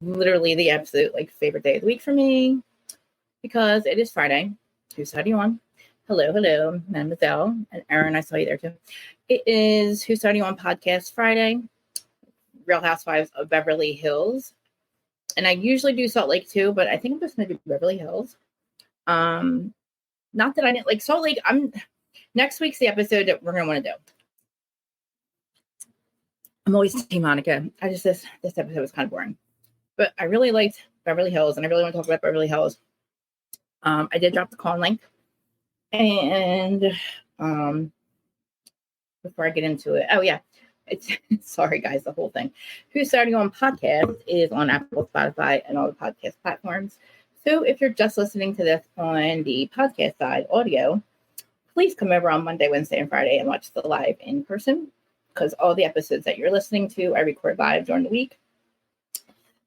literally the absolute like favorite day of the week for me because it is Friday. Whose side are you on? Hello, Mademoiselle. And Aaron, I saw you there too. It is Whose Side Are You On podcast Friday. Real Housewives of Beverly Hills. And I usually do Salt Lake too, but I think I'm just going to do Beverly Hills. Not that I didn't like Salt Lake. Next week's the episode that we're going to want to do. I'm always Team Monica. This episode was kind of boring. But I really liked Beverly Hills, and I really want to talk about Beverly Hills. I did drop the call link. And before I get into it, oh, yeah. Sorry, guys, the whole thing. Whose Side Are You On podcast is on Apple, Spotify, and all the podcast platforms. So if you're just listening to this on the podcast side, audio, please come over on Monday, Wednesday, and Friday and watch the live in person, because all the episodes that you're listening to, I record live during the week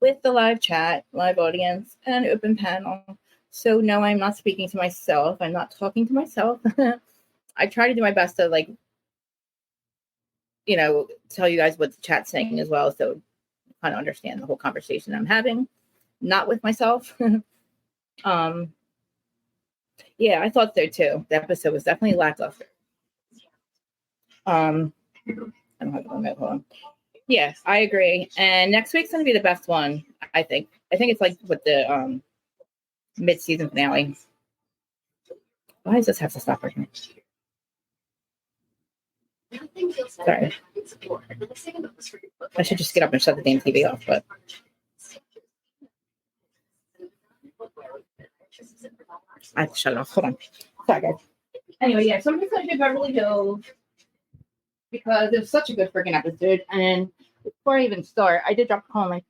with the live chat, live audience, and open panel. So no, I'm not speaking to myself. I'm not talking to myself. I try to do my best to tell you guys what the chat's saying as well, so you kind of understand the whole conversation I'm having, not with myself. Yeah, I thought so too. The episode was definitely lackluster. I don't have the remote. Hold on. Yes, I agree. And next week's gonna be the best one, I think. I think it's like with the mid-season finale. Why does this have to stop working? Sorry. I should just get up and shut the damn TV off, but I have to shut it off. Hold on. Sorry, guys. Anyway, yeah, so I'm just going to do Beverly Hills because it's such a good freaking episode. And before I even start, I did drop a comment.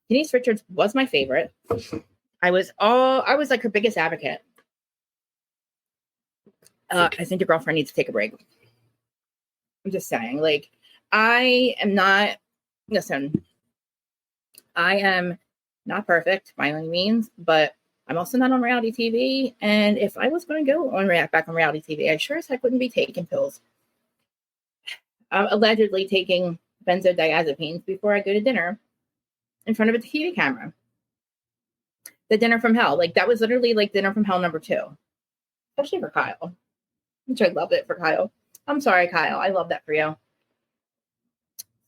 Denise Richards was my favorite. I was like her biggest advocate. I think your girlfriend needs to take a break. I'm just saying, like, I am not not perfect by any means, but I'm also not on reality TV. And if I was going to go back on reality TV, I sure as heck wouldn't be taking pills. Allegedly taking Benzo diazepines before I go to dinner in front of a TV camera. The dinner from hell. Like, that was literally like dinner from hell number 2. Especially for Kyle. Which I loved it for Kyle. I'm sorry, Kyle. I love that for you.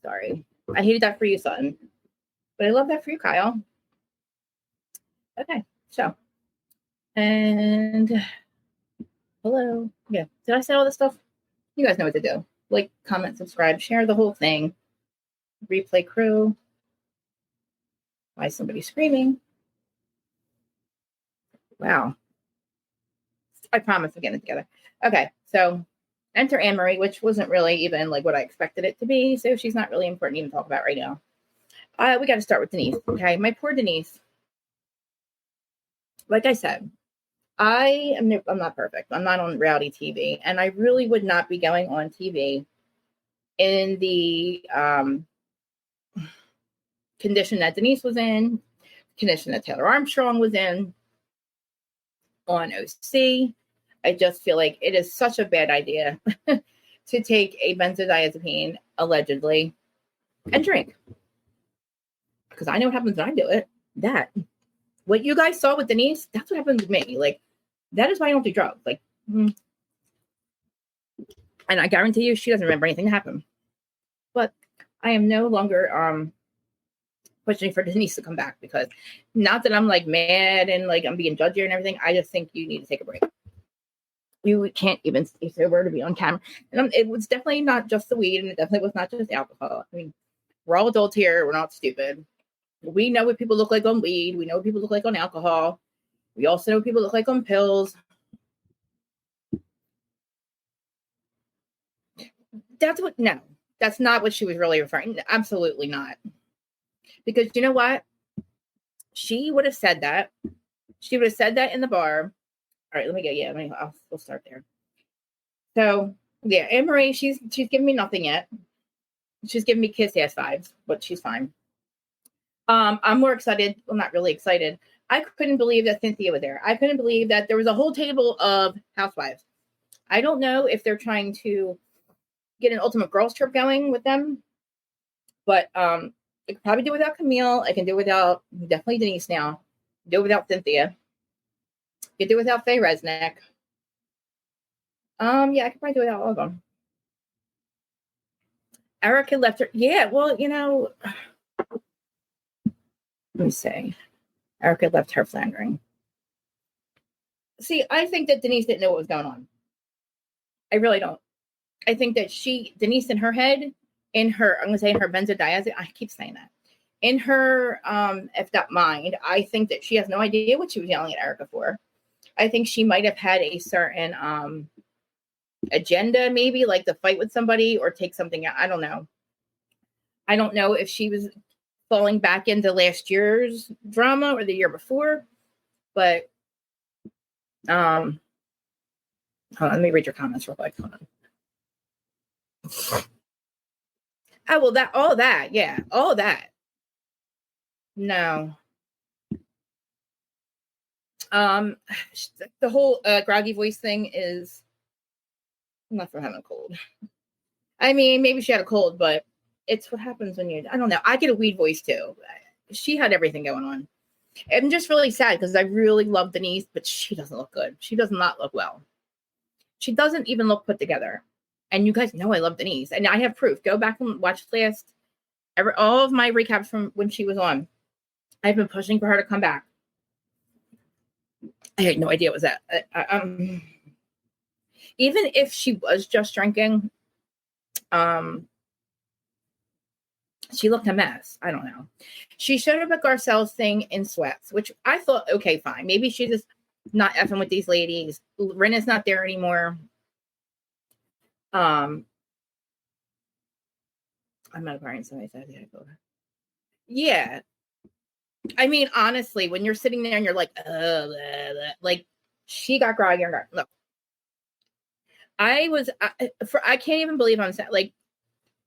Sorry. I hated that for you, Sutton. But I love that for you, Kyle. Okay, so. And hello. Yeah. Did I say all this stuff? You guys know what to do. Like, comment, subscribe, share the whole thing. Replay crew. Why is somebody screaming? Wow. I promise we're getting it together. Okay, so enter Anne-Marie, which wasn't really even like what I expected it to be. So she's not really important to even talk about right now. We got to start with Denise. Okay, my poor Denise. Like I said, I'm not perfect. I'm not on reality TV, and I really would not be going on TV in the condition that Denise was in, condition that Taylor Armstrong was in on OC. I just feel like it is such a bad idea to take a benzodiazepine, allegedly, and drink. Because I know what happens when I do it. What you guys saw with Denise, that's what happened with me. Like, that is why I don't do drugs. Like, and I guarantee you she doesn't remember anything that happened. But I am no longer pushing for Denise to come back, because not that I'm like mad and like I'm being judgy and everything. I just think you need to take a break. You can't even stay sober to be on camera. And it was definitely not just the weed, and it definitely was not just alcohol. I mean, we're all adults here. We're not stupid. We know what people look like on weed. We know what people look like on alcohol. We also know what people look like on pills. That's not what she was really referring to. Absolutely not. Because you know what? She would have said that. She would have said that in the bar. All right, we'll start there. So, yeah, Anne-Marie, she's giving me nothing yet. She's giving me kiss ass vibes, but she's fine. I'm more excited. Well, not really excited. I couldn't believe that Cynthia was there. I couldn't believe that there was a whole table of housewives. I don't know if they're trying to get an ultimate girls trip going with them, but I could probably do without Camille. I can do without definitely Denise now. Do without Cynthia. I could do without Fay Resnick. Yeah, I could probably do without all of them. Erica left her. Yeah, well, let me see. Erica left her floundering. See, I think that Denise didn't know what was going on. I really don't. I think that Denise in her head, I'm going to say in her benzodiazepine, I keep saying that. In her effed up mind, I think that she has no idea what she was yelling at Erica for. I think she might have had a certain agenda, maybe like to fight with somebody or take something out. I don't know. I don't know if she was falling back into last year's drama or the year before, but hold on, let me read your comments real quick. Hold on. Oh, well, all that. No. The whole groggy voice thing is not for having a cold. I mean, maybe she had a cold, but it's what happens when I don't know. I get a weed voice too. She had everything going on. I'm just really sad because I really love Denise, but she doesn't look good. She does not look well. She doesn't even look put together. And you guys know I love Denise. And I have proof. Go back and watch all of my recaps from when she was on. I've been pushing for her to come back. I had no idea it was that. Even if she was just drinking, she looked a mess. I don't know. She showed up at Garcelle's thing in sweats, which I thought, okay, fine. Maybe she's just not effing with these ladies. Rinna's not there anymore. I'm not a parent, so I said, yeah. I mean, honestly, when you're sitting there and you're like, like she got groggy. Look, I can't even believe I'm saying, like,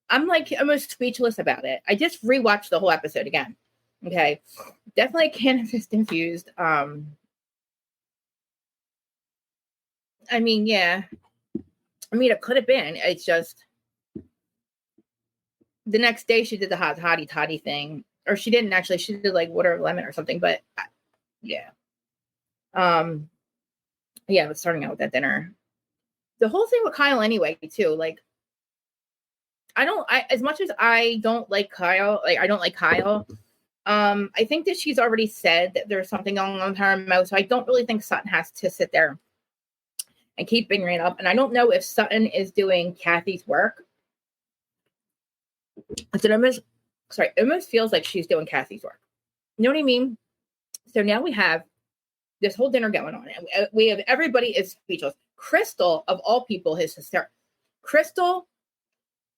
I'm like almost speechless about it. I just rewatched the whole episode again. Okay. Definitely cannabis infused. I mean, yeah. I mean, it could have been. It's just the next day she did the hot hottie toddy thing. Or she didn't actually. She did like water lemon or something. But yeah. Yeah, but starting out with that dinner. The whole thing with Kyle anyway, too. Like, as much as I don't like Kyle, I think that she's already said that there's something going on with her and Mo, so I don't really think Sutton has to sit there and keep bringing it up. And I don't know if Sutton is doing Kathy's work. It almost feels like she's doing Kathy's work. You know what I mean? So now we have this whole dinner going on. And we have everybody is speechless. Crystal, of all people, is hysterical. Crystal,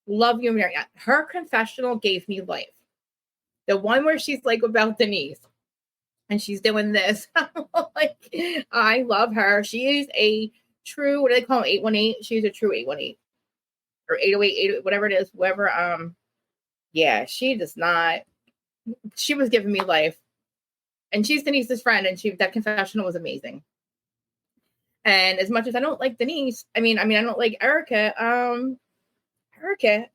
love you, Mary. Her confessional gave me life. The one where she's like about Denise and she's doing this. Like, I love her. She is a true, what do they call them? 818. She's a true 818 or 808, whatever it is, whoever. Yeah, she does not. She was giving me life. And she's Denise's friend, and that confessional was amazing. And as much as I don't like Denise, I mean, I don't like Erica. Erica,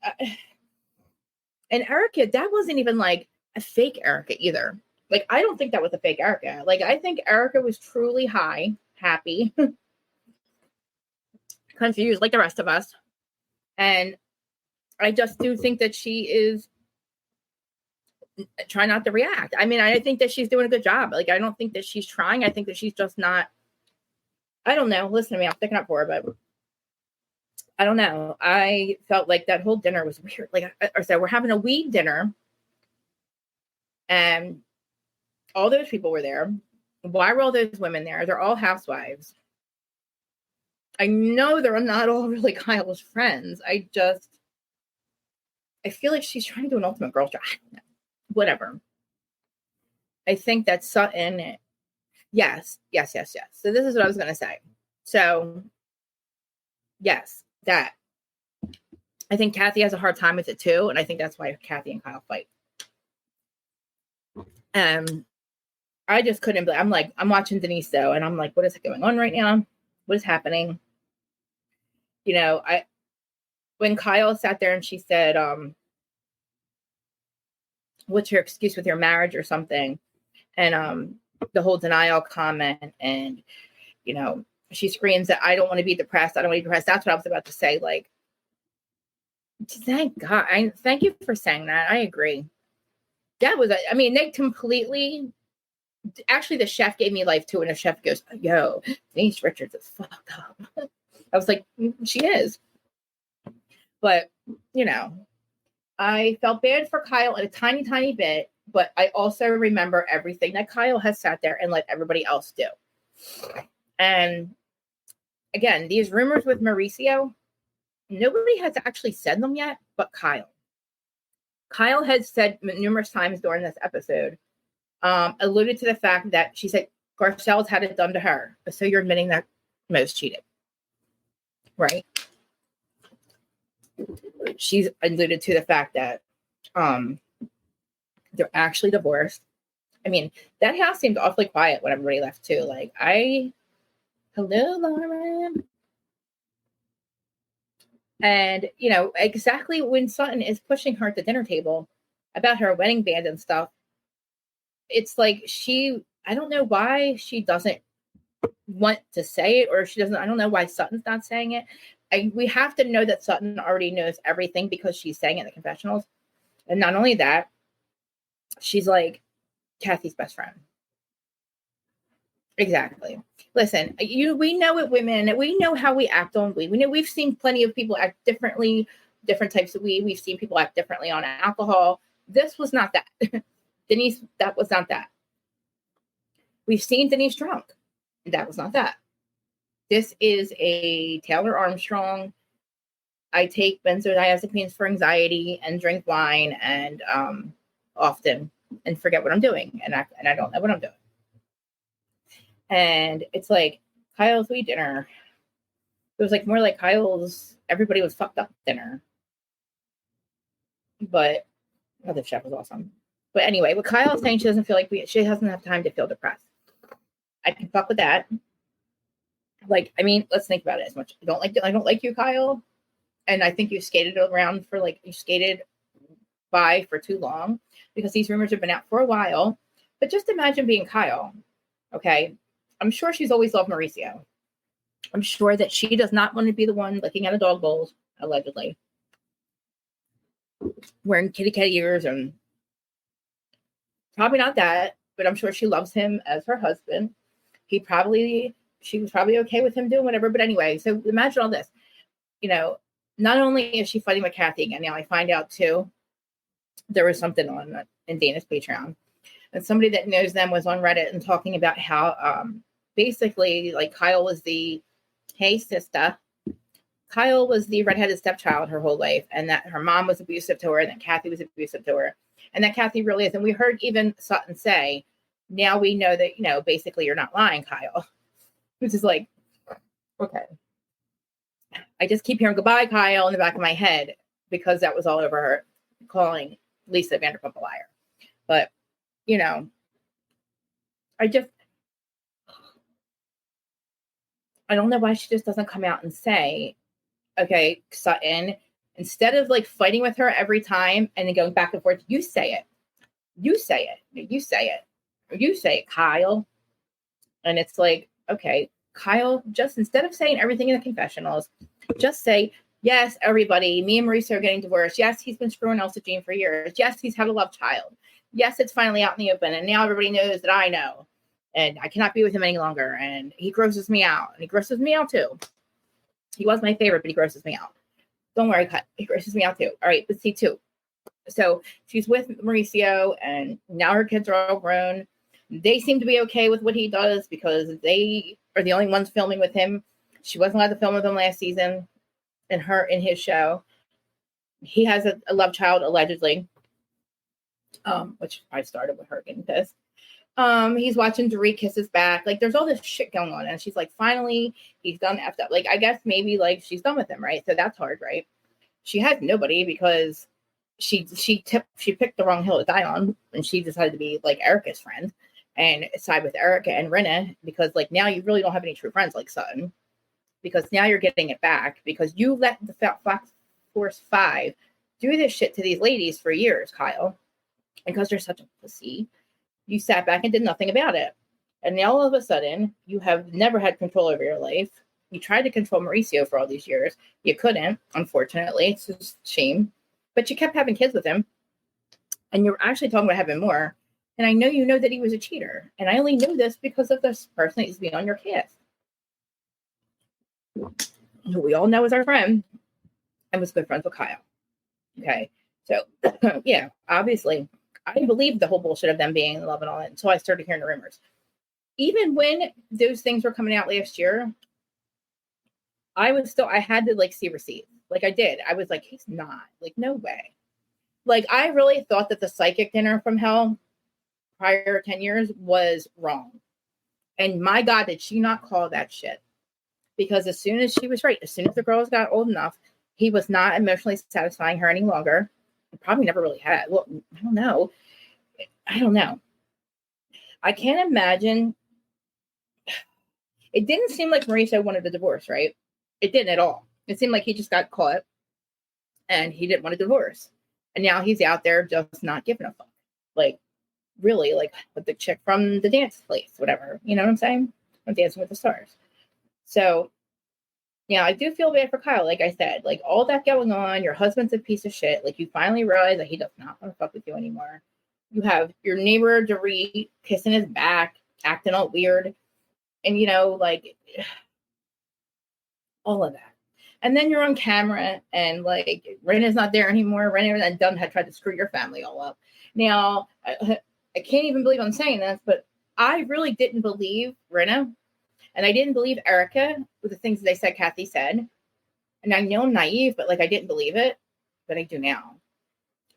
that wasn't even like a fake Erica either. Like, I don't think that was a fake Erica. Like, I think Erica was truly high, happy, confused, like the rest of us. And I just do think that she is trying not to react. I mean, I think that she's doing a good job. Like, I don't think that she's trying. I think that she's just not. I don't know. Listen to me. I'm sticking up for her, but I don't know. I felt like that whole dinner was weird. Like, we're having a weed dinner, and all those people were there. Why were all those women there? They're all housewives. I know they're not all really Kyle's friends. I feel like she's trying to do an ultimate girl job. Whatever. I think that Sutton. Yes. So this is what I was going to say. So, yes, that. I think Kathy has a hard time with it too, and I think that's why Kathy and Kyle fight. I just couldn't believe. I'm watching Denise though, and I'm like, what is going on right now? What is happening? You know, when Kyle sat there and she said, what's your excuse with your marriage or something? And the whole denial comment, and she screams that I don't want to be depressed. I don't want to be depressed. That's what I was about to say. Like, thank God. Thank you for saying that. I agree. That was, they completely, actually the chef gave me life too. And the chef goes, yo, Denise Richards is fucked up. I was like, she is. But, I felt bad for Kyle in a tiny, tiny bit, but I also remember everything that Kyle has sat there and let everybody else do. And again, these rumors with Mauricio, nobody has actually said them yet, but Kyle. Kyle has said numerous times during this episode, alluded to the fact that she said Garcelle's had it done to her. So you're admitting that Mo's cheated, right? She's alluded to the fact that they're actually divorced. I mean, that house seemed awfully quiet when everybody left too. Like, hello, Lauren. And, exactly when Sutton is pushing her at the dinner table about her wedding band and stuff, it's like I don't know why she doesn't want to say it, or I don't know why Sutton's not saying it. We have to know that Sutton already knows everything because she's saying it in the confessionals. And not only that, she's like Kathy's best friend. Exactly. Listen, we know it, women. We know how we act on weed. We know we've seen plenty of people act differently, different types of weed. We've seen people act differently on alcohol. This was not that. Denise, that was not that. We've seen Denise drunk. That was not that. This is a Taylor Armstrong. I take benzodiazepines for anxiety and drink wine and often and forget what I'm doing, and I don't know what I'm doing. And it's like Kyle's weed dinner. It was like more like Kyle's everybody was fucked up dinner. But the chef was awesome. But anyway, what Kyle's saying, she doesn't feel like she doesn't have time to feel depressed. I can fuck with that. Like, let's think about it as much. I don't like you, Kyle. And I think you skated around you skated by for too long because these rumors have been out for a while. But just imagine being Kyle. Okay. I'm sure she's always loved Mauricio. I'm sure that she does not want to be the one licking at a dog bowl, allegedly. Wearing kitty cat ears and probably not that, but I'm sure she loves him as her husband. She was probably okay with him doing whatever. But anyway, so imagine all this. Not only is she fighting with Kathy again, now I find out too, there was something on in Dana's Patreon. And somebody that knows them was on Reddit and talking about how basically like Kyle was hey sister, Kyle was the redheaded stepchild her whole life, and that her mom was abusive to her, and that Kathy was abusive to her, and that Kathy really is. And we heard even Sutton say, now we know that, basically you're not lying, Kyle. Which is like, okay. I just keep hearing goodbye, Kyle, in the back of my head because that was all over her calling Lisa Vanderpump a liar. But, I don't know why she just doesn't come out and say, okay, Sutton, instead of like fighting with her every time and then going back and forth, you say it. You say it. You say it. You say it, Kyle. And it's like, okay, Kyle, just instead of saying everything in the confessionals, just say, yes, everybody, me and Mauricio are getting divorced. Yes, he's been screwing Elsa Jean for years. Yes, he's had a love child. Yes, it's finally out in the open. And now everybody knows that I know. And I cannot be with him any longer. And he grosses me out. And he grosses me out too. He was my favorite, but he grosses me out. Don't worry, he grosses me out too. All right, let's see too. So she's with Mauricio, and now her kids are all grown. They seem to be okay with what he does because they are the only ones filming with him. She wasn't allowed to film with him last season in his show. He has a love child, allegedly, which I started with her getting pissed. He's watching Dorit kiss his back. Like, there's all this shit going on. And she's like, finally, he's done effed up. Like, I guess maybe, like, she's done with him, right? So that's hard, right? She has nobody because she picked the wrong hill to die on. And she decided to be, like, Erica's friend and side with Erica and Rinna because, like, now you really don't have any true friends like Sutton. Because now you're getting it back because you let the Fox Force 5 do this shit to these ladies for years, Kyle. And because you're such a pussy, you sat back and did nothing about it. And now all of a sudden, you have never had control over your life. You tried to control Mauricio for all these years. You couldn't, unfortunately. It's just a shame. But you kept having kids with him. And you're actually talking about having more. And I know you know that he was a cheater. And I only know this because of this person that used to be on your cast, who we all know is our friend and was good friends with Kyle. Okay. So, yeah, obviously, I believed the whole bullshit of them being in love and all that until I started hearing the rumors. Even when those things were coming out last year, I had to like see receipts. Like I did. I was like, he's not. Like, no way. Like, I really thought that the psychic dinner from hell prior 10 years was wrong. And my God, did she not call that shit? Because as soon as she was right, as soon as the girls got old enough, he was not emotionally satisfying her any longer. He probably never really had. Well, I don't know. I can't imagine. It didn't seem like Mauricio wanted a divorce, right? It didn't at all. It seemed like he just got caught and he didn't want a divorce. And now he's out there just not giving a fuck. Like, really, like with the chick from the dance place, whatever. You know what I'm saying? From Dancing with the Stars. So, yeah, I do feel bad for Kyle. Like I said, like all that going on, your husband's a piece of shit. Like you finally realize that he does not want to fuck with you anymore. You have your neighbor, Dorit, kissing his back, acting all weird. And, you know, like all of that. And then you're on camera and like Rena's not there anymore. Rena and Dunn had tried to screw your family all up. Now, I can't even believe I'm saying this, but I really didn't believe Rena. And I didn't believe Erica with the things that they said Kathy said. And I know I'm naive, but like I didn't believe it. But I do now.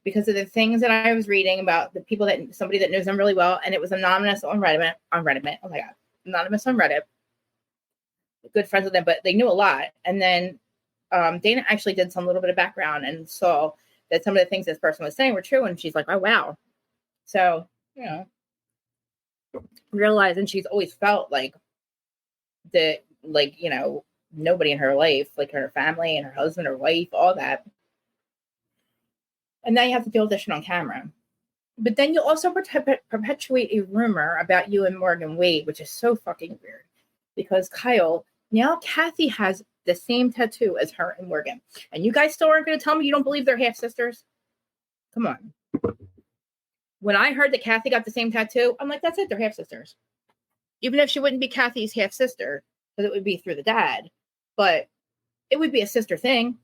Because of the things that I was reading about the people that somebody that knows them really well. And it was anonymous on Reddit. Oh my God. Anonymous on Reddit. Good friends with them, but they knew a lot. And then Dana actually did some little bit of background and saw that some of the things this person was saying were true. And she's like, oh, wow. So, you know, realizing she's always felt like that, like, you know, nobody in her life, like her family and her husband or wife, all that. And now you have to deal with this shit on camera. But then you also perpetuate a rumor about you and Morgan Wade, which is so fucking weird. Because Kyle, now Kathy has the same tattoo as her and Morgan. And you guys still aren't going to tell me you don't believe they're half sisters? Come on. When I heard that Kathy got the same tattoo, I'm like, that's it. They're half sisters. Even if she wouldn't be Kathy's half sister, because it would be through the dad. But it would be a sister thing.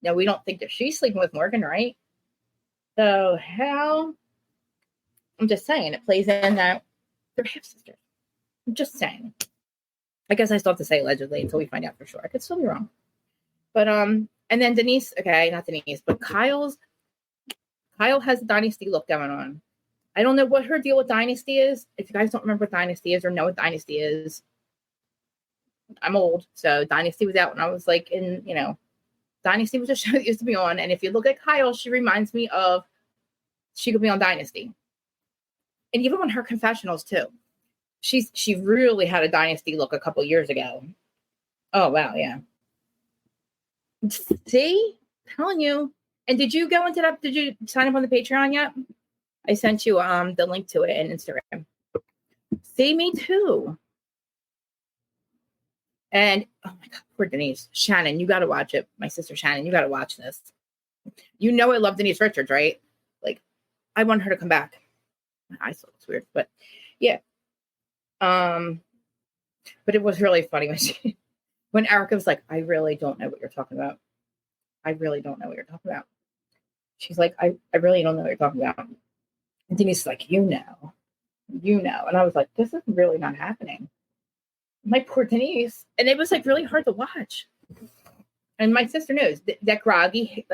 Now, we don't think that she's sleeping with Morgan, right? So, how? I'm just saying, it plays in that they're half sisters. I'm just saying. I guess I still have to say allegedly until we find out for sure. I could still be wrong. But, and then Denise, okay, not Denise, but Kyle has a Dynasty look going on. I don't know what her deal with Dynasty is. If you guys don't remember what Dynasty is or know what Dynasty is, I'm old. So Dynasty was out when I was like in, you know, Dynasty was a show that used to be on. And if you look at Kyle, she reminds me of, she could be on Dynasty. And even on her confessionals too. She really had a Dynasty look a couple years ago. Oh, wow. Yeah. See? I'm telling you. And did you go into that? Did you sign up on the Patreon yet? I sent you the link to it in Instagram. See, me too. And oh my God, poor Denise. Shannon, you got to watch it. My sister Shannon, you got to watch this. You know I love Denise Richards, right? Like, I want her to come back. My eyes looks weird, but yeah. But it was really funny when Erica was like, I really don't know what you're talking about. I really don't know what you're talking about. She's like, I really don't know what you're talking about. And Denise's like, you know. And I was like, this is really not happening. My poor Denise. And it was like really hard to watch. And my sister knows that groggy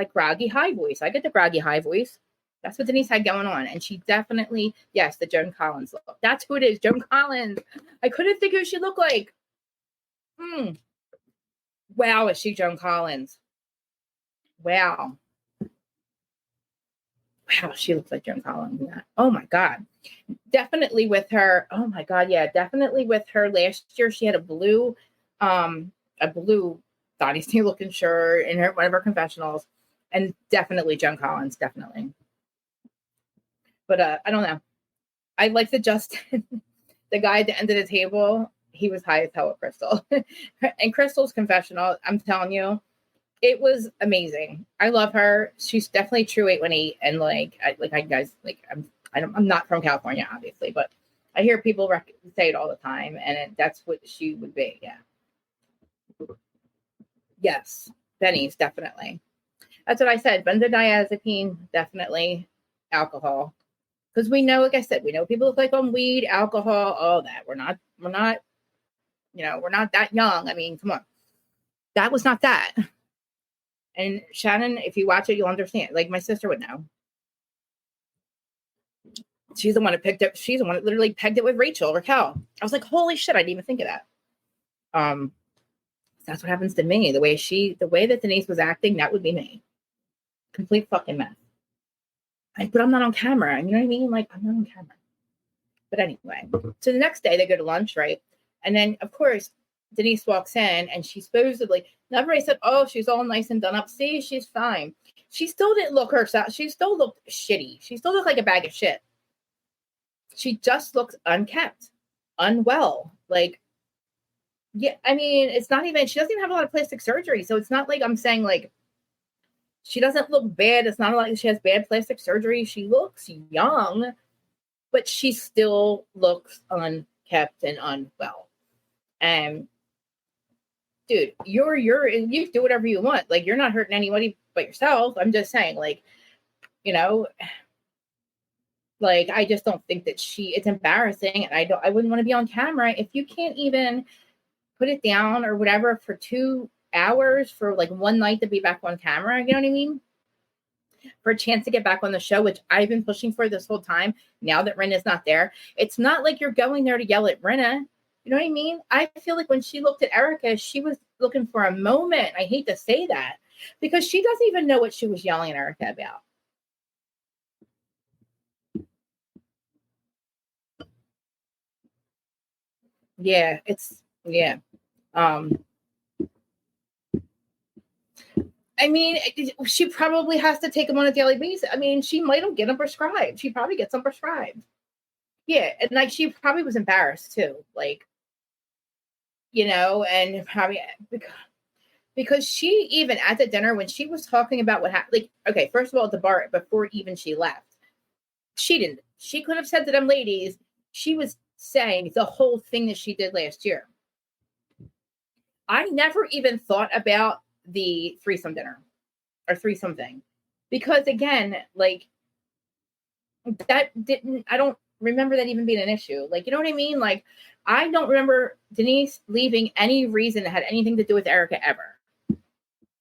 high voice. I get the groggy high voice. That's what Denise had going on. And she definitely, yes, the Joan Collins look. That's who it is, Joan Collins. I couldn't think who she looked like. Wow, is she Joan Collins? Wow, she looks like Joan Collins. Yeah. Oh, my God. Definitely with her. Oh, my God, yeah. Definitely with her last year. She had a blue Dynasty-looking shirt in one of her confessionals. And definitely Joan Collins, definitely. But I don't know. I like the Justin, the guy at the end of the table. He was high as hell with Crystal. And Crystal's confessional, I'm telling you, it was amazing. I love her. She's definitely true 818. And I'm not from California, obviously, but I hear people say it all the time, and that's what she would be. Yeah. Yes, Benny's definitely. That's what I said. Benzodiazepine, definitely. Alcohol, because we know, like I said, we know people look like on weed, alcohol, all that. We're not, we're not that young. I mean, come on, that was not that. And Shannon, if you watch it, you'll understand. Like my sister would know. She's the one that picked up. She's the one that literally pegged it with Raquel. I was like, holy shit, I didn't even think of that. That's what happens to me. The way that Denise was acting, that would be me. Complete fucking mess. But I'm not on camera. You know what I mean? Like, I'm not on camera. But anyway, so the next day they go to lunch, right? And then, of course, Denise walks in and she supposedly, everybody said, oh, she's all nice and done up. See, she's fine. She still didn't look herself. She still looked shitty. She still looked like a bag of shit. She just looks unkept, unwell. Like, yeah, I mean, it's not even, she doesn't even have a lot of plastic surgery. So it's not like I'm saying, like, she doesn't look bad. It's not like she has bad plastic surgery. She looks young, but she still looks unkept and unwell. And dude, you do whatever you want. Like, you're not hurting anybody but yourself. I'm just saying, like, you know, like, I just don't think that it's embarrassing. And I wouldn't want to be on camera if you can't even put it down or whatever for 2 hours for like one night to be back on camera. You know what I mean? For a chance to get back on the show, which I've been pushing for this whole time. Now that Rinna's not there, it's not like you're going there to yell at Rinna. You know what I mean? I feel like when she looked at Erica, she was looking for a moment. I hate to say that because she doesn't even know what she was yelling at Erica about. Yeah, yeah. I mean, she probably has to take them on a daily basis. I mean, she might get them prescribed. She probably gets them prescribed. Yeah, and like she probably was embarrassed too, like, you know, and probably because she even at the dinner when she was talking about what happened, like, okay, first of all, at the bar before even she left, she could have said to them ladies, she was saying the whole thing that she did last year. I never even thought about the threesome dinner or threesome thing because again, like I don't remember that even being an issue. Like, you know what I mean? Like, I don't remember Denise leaving any reason that had anything to do with Erica ever.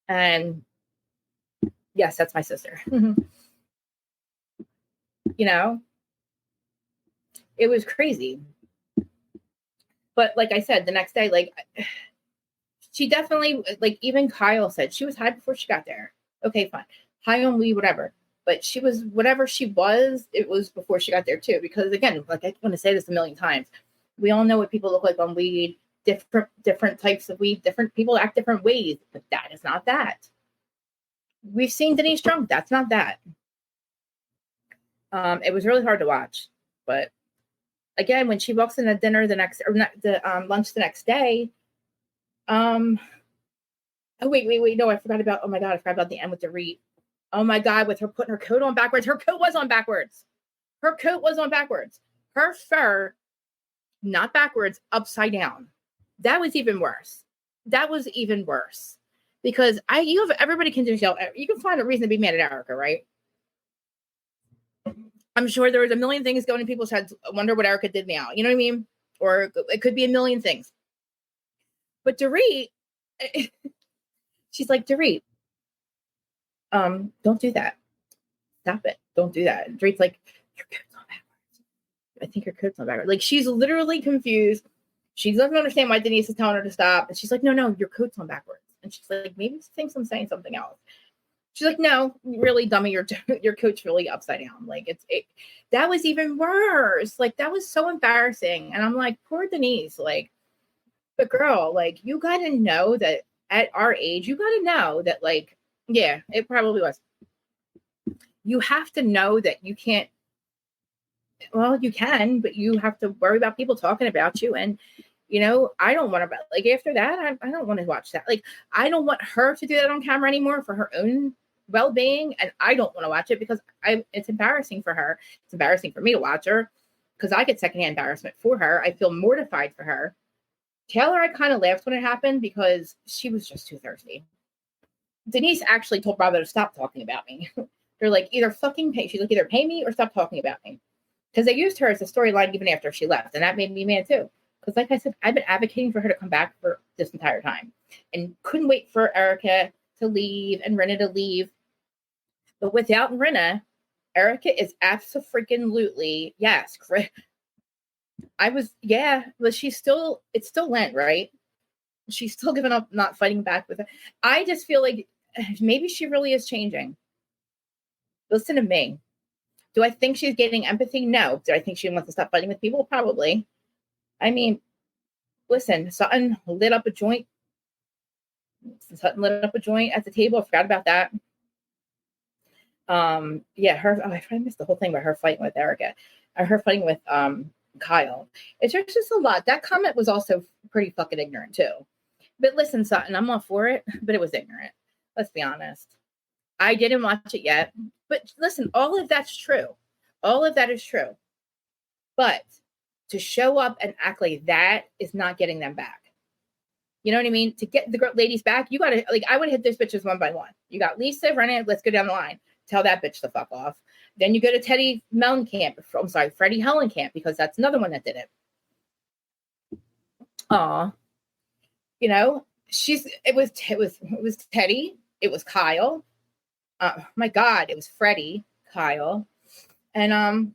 And yes, that's my sister. You know, it was crazy. But like I said, the next day, like she definitely, like even Kyle said she was high before she got there. Okay, fine. High on weed, whatever. But she was, whatever she was, it was before she got there too. Because again, like I want to say this a million times, we all know what people look like on weed, different types of weed, different people act different ways, but that is not that. We've seen Denise drunk. That's not that. It was really hard to watch. But again, when she walks in the dinner lunch the next day, oh wait, no, I forgot about, oh my God, I forgot about the end with the Reed. Oh my God, with her putting her coat on backwards. Her coat was on backwards. Her fur, not backwards, upside down. That was even worse. Because everybody can just yell. You can find a reason to be mad at Erica, right? I'm sure there was a million things going in people's heads. I wonder what Erica did now. You know what I mean? Or it could be a million things. But Dorit, she's like, Dorit, don't do that. Stop it. Don't do that. Dorit's like, your coat's on backwards. I think your coat's on backwards. Like, she's literally confused. She doesn't understand why Denise is telling her to stop. And she's like, no, your coat's on backwards. And she's like, maybe she thinks I'm saying something else. She's like, no, really, dummy, your coat's really upside down. Like, that was even worse. Like, that was so embarrassing. And I'm like, poor Denise. Like, but girl, like, you got to know that at our age, you got to know that, like, yeah, it probably was. You have to know that you can't Well, you can, but you have to worry about people talking about you. And, I don't want to, like, after that, I don't want to watch that. Like, I don't want her to do that on camera anymore for her own well-being. And I don't want to watch it because it's embarrassing for her. It's embarrassing for me to watch her because I get secondhand embarrassment for her. I feel mortified for her. Taylor, I kind of laughed when it happened because she was just too thirsty. Denise actually told Bravo to stop talking about me. They're like, either fucking pay. She's like, either pay me or stop talking about me. Because they used her as a storyline even after she left. And that made me mad too. Because like I said, I've been advocating for her to come back for this entire time. And couldn't wait for Erica to leave and Rinna to leave. But without Rinna, Erica is absolutely, yes. But it's still Lent, right? She's still giving up, not fighting back with it. I just feel like maybe she really is changing. Listen to me. Do I think she's gaining empathy? No. Do I think she wants to stop fighting with people? Probably. I mean, listen, Sutton lit up a joint. Sutton lit up a joint at the table. I forgot about that. I missed the whole thing about her fighting with Erica. Her fighting with Kyle. It's just a lot. That comment was also pretty fucking ignorant too. But listen, Sutton, I'm all for it, but it was ignorant. Let's be honest. I didn't watch it yet. But listen, all of that's true. All of that is true. But to show up and act like that is not getting them back. You know what I mean? To get the ladies back, you got to, like, I would hit those bitches one by one. You got Lisa, Renee, let's go down the line. Tell that bitch to fuck off. Then you go to Freddie Hellenkamp, because that's another one that did it. It was Teddy. It was Kyle. My God, it was Freddie, Kyle, and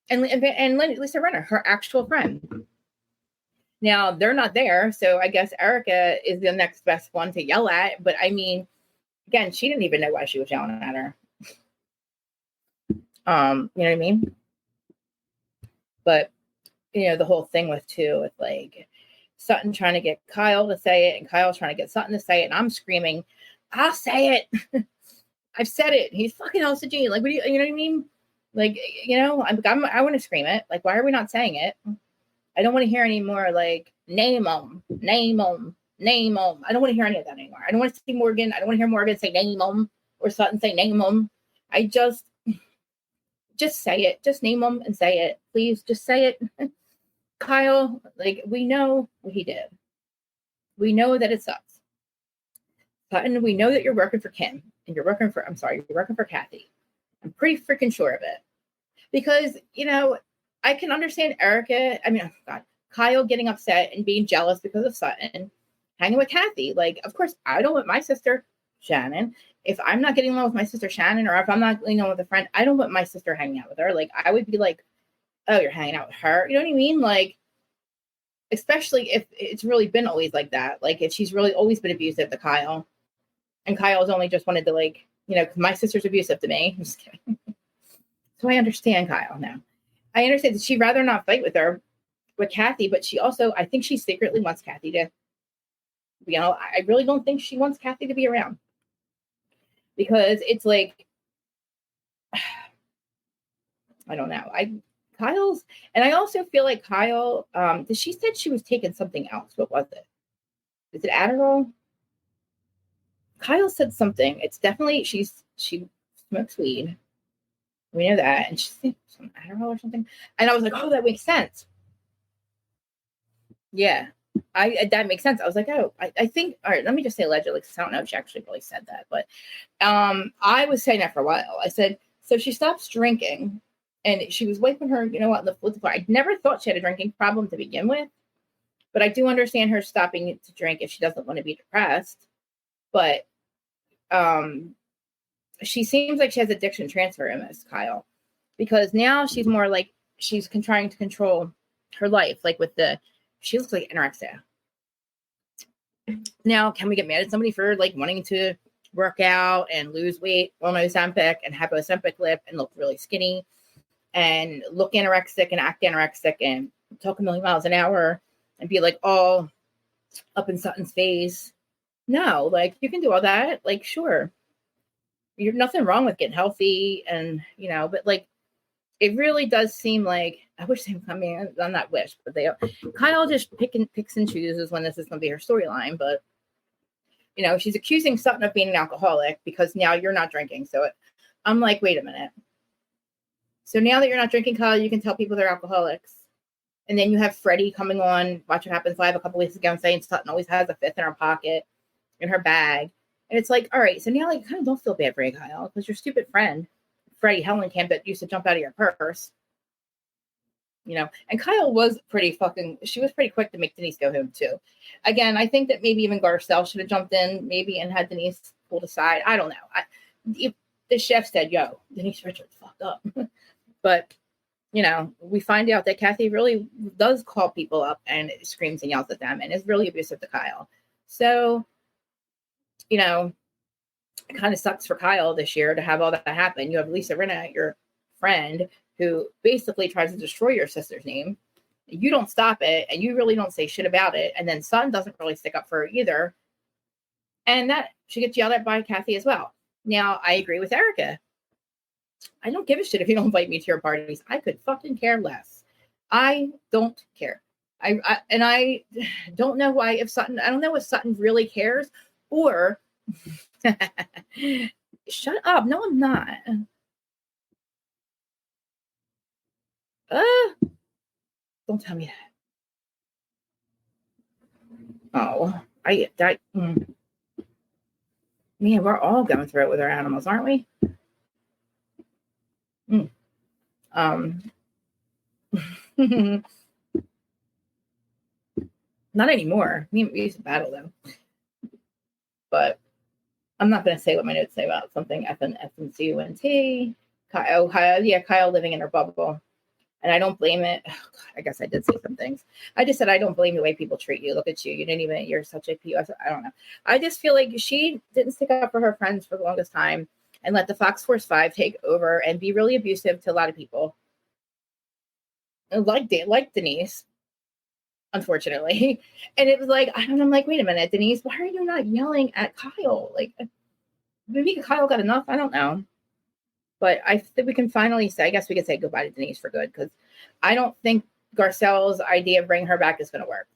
Lisa Rinna, her actual friend. Now they're not there, so I guess Erica is the next best one to yell at. But I mean, again, she didn't even know why she was yelling at her. You know what I mean? But the whole thing with like Sutton trying to get Kyle to say it, and Kyle's trying to get Sutton to say it, and I'm screaming, "I'll say it." I've said it. He's fucking Elsa Jean. Like, what do you know what I mean? Like, I want to scream it. Like, why are we not saying it? I don't want to hear any more, like, name them. I don't want to hear any of that anymore. I don't want to see Morgan. I don't want to hear Morgan say name them or Sutton say name them. I just say it. Just name them and say it. Please, just say it. Kyle, like, we know what he did. We know that it sucks. Sutton, we know that you're working for Kim. And you're working for Kathy. I'm pretty freaking sure of it. Because, I can understand Kyle getting upset and being jealous because of Sutton hanging with Kathy. Like, of course, I don't want my sister, Shannon. If I'm not getting along with my sister, Shannon, or if I'm not getting along with a friend, I don't want my sister hanging out with her. Like, I would be like, oh, you're hanging out with her? You know what I mean? Like, especially if it's really been always like that. Like, if she's really always been abusive to Kyle. And Kyle's only just wanted to, like, because my sister's abusive to me. I'm just kidding. So I understand Kyle now. I understand that she'd rather not fight with Kathy, but she also, I think she secretly wants Kathy to, I really don't think she wants Kathy to be around. Because it's like, I don't know. Kyle's, and I also feel like Kyle, she said she was taking something else. What was it? Is it Adderall? Kyle said something. It's definitely, she smokes weed. We know that. And she said some Adderall or something. And I was like, oh, that makes sense. Yeah. That makes sense. I was like, oh, I think, all right, let me just say allegedly, because I don't know if she actually really said that. But I was saying that for a while. I said, so she stops drinking. And she was wiping her, on the floor. I never thought she had a drinking problem to begin with. But I do understand her stopping to drink if she doesn't want to be depressed. But she seems like she has addiction transfer MS, Kyle, because now she's more like she's trying to control her life, like she looks like anorexia. Now, can we get mad at somebody for like wanting to work out and lose weight on Ozempic and have Ozempic lip and look really skinny and look anorexic and act anorexic and talk a million miles an hour and be like all up in Sutton's face? No, like, you can do all that. Like, sure. You're nothing wrong with getting healthy and, but like, it really does seem like, I wish they, I mean, I'm not wish, but Kyle just picks and chooses when this is going to be her storyline. But, you know, she's accusing Sutton of being an alcoholic because now you're not drinking. So I'm like, wait a minute. So now that you're not drinking, Kyle, you can tell people they're alcoholics. And then you have Freddie coming on Watch What Happens Live a couple weeks ago and saying Sutton always has a fifth in her pocket, in her bag. And it's like, all right, so now like kind of don't feel bad for you, Kyle, because your stupid friend, Freddie Hellenkamp, that used to jump out of your purse. You know, and Kyle was she was pretty quick to make Denise go home too. Again, I think that maybe even Garcelle should have jumped in, maybe, and had Denise pulled aside. I don't know. The chef said, yo, Denise Richards fucked up. But, you know, we find out that Kathy really does call people up and screams and yells at them and is really abusive to Kyle. So, you know, it kind of sucks for Kyle this year to have all that happen. You have Lisa Rinna, your friend, who basically tries to destroy your sister's name. You don't stop it, and you really don't say shit about it. And then Sutton doesn't really stick up for her either. And that she gets yelled at by Kathy as well. Now, I agree with Erica. I don't give a shit if you don't invite me to your parties. I could fucking care less. I don't care. I don't know why I don't know if Sutton really cares or shut up. No, I'm not. Don't tell me that. Oh, man, we're all going through it with our animals, aren't we? Not anymore. We used to battle them. But I'm not going to say what my notes say about something F and C-U-N-T. Kyle living in her bubble. And I don't blame it. Oh, God, I guess I did say some things. I just said I don't blame the way people treat you. Look at you. You're such a POS. I don't know. I just feel like she didn't stick up for her friends for the longest time and let the Fox Force 5 take over and be really abusive to a lot of people. Like Denise, unfortunately. And it was like, I'm like, wait a minute, Denise, why are you not yelling at Kyle? Like, maybe Kyle got enough. I don't know. But I think we can finally say, I guess we could say goodbye to Denise for good, because I don't think Garcelle's idea of bringing her back is going to work.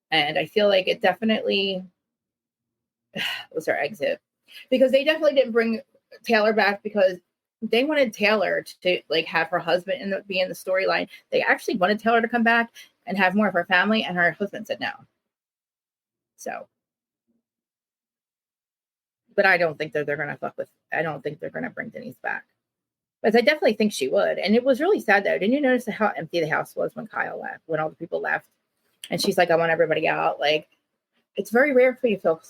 And I feel like it definitely was her exit, because they definitely didn't bring Taylor back because they wanted Taylor to like have her husband be in the storyline. They actually wanted Taylor to come back and have more of her family, and her husband said no. So. But I don't think that they're going to I don't think they're going to bring Denise back. But I definitely think she would. And it was really sad though. Didn't you notice how empty the house was when Kyle left, when all the people left? And she's like, I want everybody out. Like, it's very rare for you to feel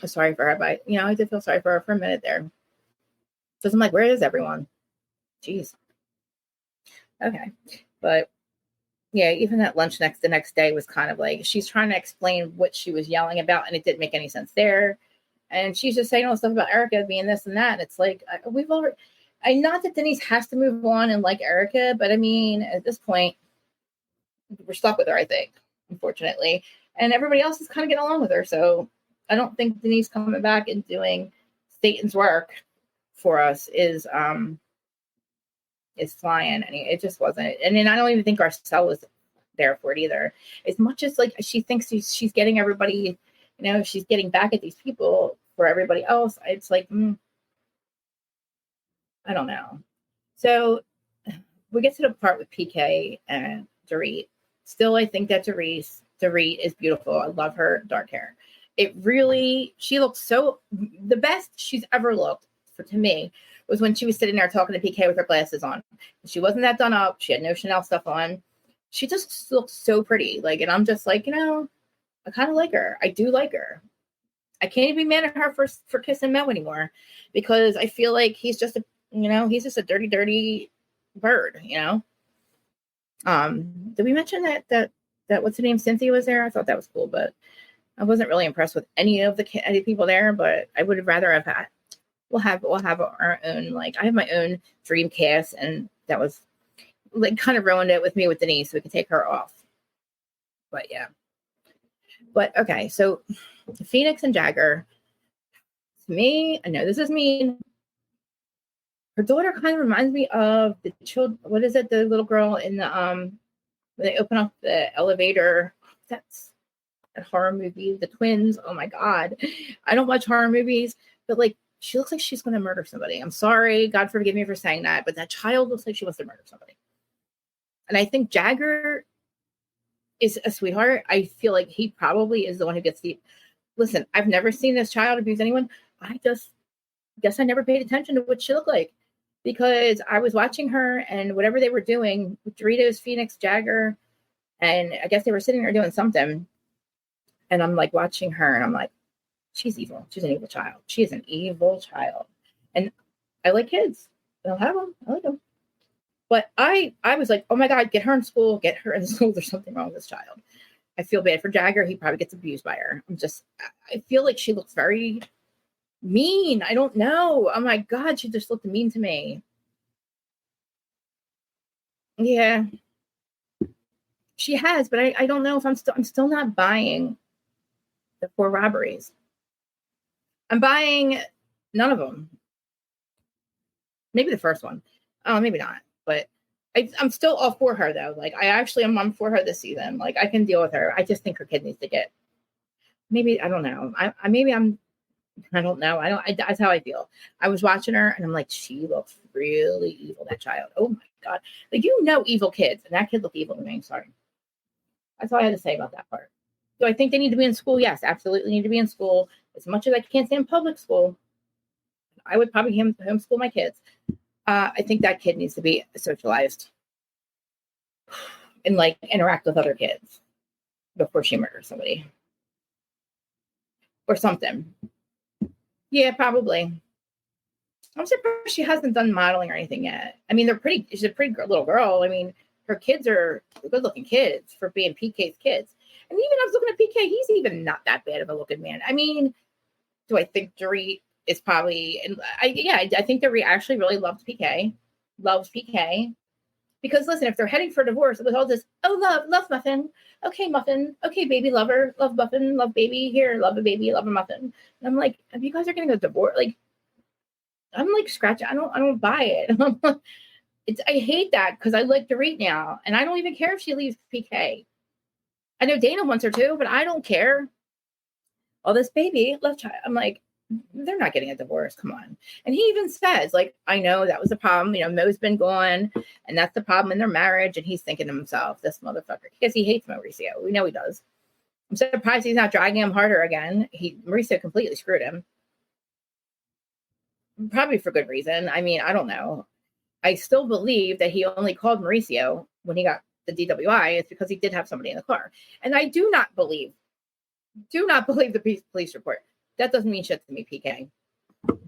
sorry for her. But, you know, I did feel sorry for her for a minute there. Because I'm like, where is everyone? Jeez. Okay. But yeah, even that lunch the next day was kind of like, she's trying to explain what she was yelling about. And it didn't make any sense there. And she's just saying all stuff about Erica being this and that. And it's like, not that Denise has to move on and like Erica, but I mean, at this point, we're stuck with her, I think, unfortunately. And everybody else is kind of getting along with her. So I don't think Denise coming back and doing Satan's work for us is flying. I mean, it just wasn't. And then I don't even think Garcelle was there for it either. As much as like she thinks she's getting everybody, you know, she's getting back at these people for everybody else. It's like, I don't know. So we get to the part with PK and Dorit. Still, I think that Dorit is beautiful. I love her dark hair. She looks the best she's ever looked to me was when she was sitting there talking to PK with her glasses on. She wasn't that done up. She had no Chanel stuff on. She just looks so pretty. Like, and I'm just like, you know, I kind of like her. I do like her. I can't even be mad at her for kissing Mel anymore, because I feel like he's just a dirty, dirty bird, you know? Did we mention that what's her name? Cynthia was there? I thought that was cool, but I wasn't really impressed with any of the people there, but I would have rather have had, we'll have our own, like, I have my own dream cast, and that was like kind of ruined it with me with Denise, so we could take her off. But yeah. But okay, so Phoenix and Jagger, to me, I know this is mean, Her daughter kind of reminds me of the child. What is it? The little girl in the when they open up the elevator. That's a horror movie. The twins. Oh my god, I don't watch horror movies, but like she looks like she's going to murder somebody. I'm sorry, God forgive me for saying that, but that child looks like she wants to murder somebody. And I think Jagger is a sweetheart. I feel like he probably is the one who gets the. Listen, I've never seen this child abuse anyone. I just guess I never paid attention to what she looked like. Because I was watching her and whatever they were doing, Doritos, Phoenix, Jagger, and I guess they were sitting there doing something. And I'm like watching her and I'm like, she's evil. She's an evil child. She is an evil child. And I like kids. I don't have them. I like them. But I was like, oh my God, get her in school. Get her in school. There's something wrong with this child. I feel bad for Jagger. He probably gets abused by her. I feel like she looks very mean. I don't know. Oh my God, she just looked mean to me. Yeah, she has, but I don't know if I'm still not buying the 4 robberies. I'm buying none of them. Maybe the first one. Oh, maybe not. But I'm still all for her though. Like I actually am for her this season. Like I can deal with her. I just think her kid needs to get. Maybe I don't know. I don't know. That's how I feel. I was watching her and I'm like, she looks really evil, that child. Oh my God. Like, evil kids. And that kid looked evil to me. Sorry. That's all I had to say about that part. Do I think they need to be in school? Yes, absolutely need to be in school. As much as I can't stand public school, I would probably homeschool my kids. I think that kid needs to be socialized and like interact with other kids before she murders somebody or something. Yeah, probably. I'm surprised she hasn't done modeling or anything yet. I mean, she's a pretty little girl. I mean, her kids are good-looking kids for being PK's kids. And even I was looking at PK, he's even not that bad of a looking man. I mean, do I think Dorit is probably, I think Dorit actually really loves PK. Because listen, if they're heading for divorce, it was all this, oh, love muffin. Okay, muffin. Okay, baby lover. Love muffin. Love baby. Here, love a baby. Love a muffin. And I'm like, if you guys are going to go divorce, like, I'm like scratching. I don't buy it. I hate that because I like Dorit now. And I don't even care if she leaves PK. I know Dana wants her to, but I don't care. All this baby, love child. I'm like, they're not getting a divorce. Come on. And he even says, like, I know that was the problem. Mo's been gone, and that's the problem in their marriage. And he's thinking to himself, this motherfucker, because he hates Mauricio. We know he does. I'm surprised he's not dragging him harder again. Mauricio completely screwed him. Probably for good reason. I mean, I don't know. I still believe that he only called Mauricio when he got the DWI. It's because he did have somebody in the car. And I do not believe the police report. That doesn't mean shit to me, PK.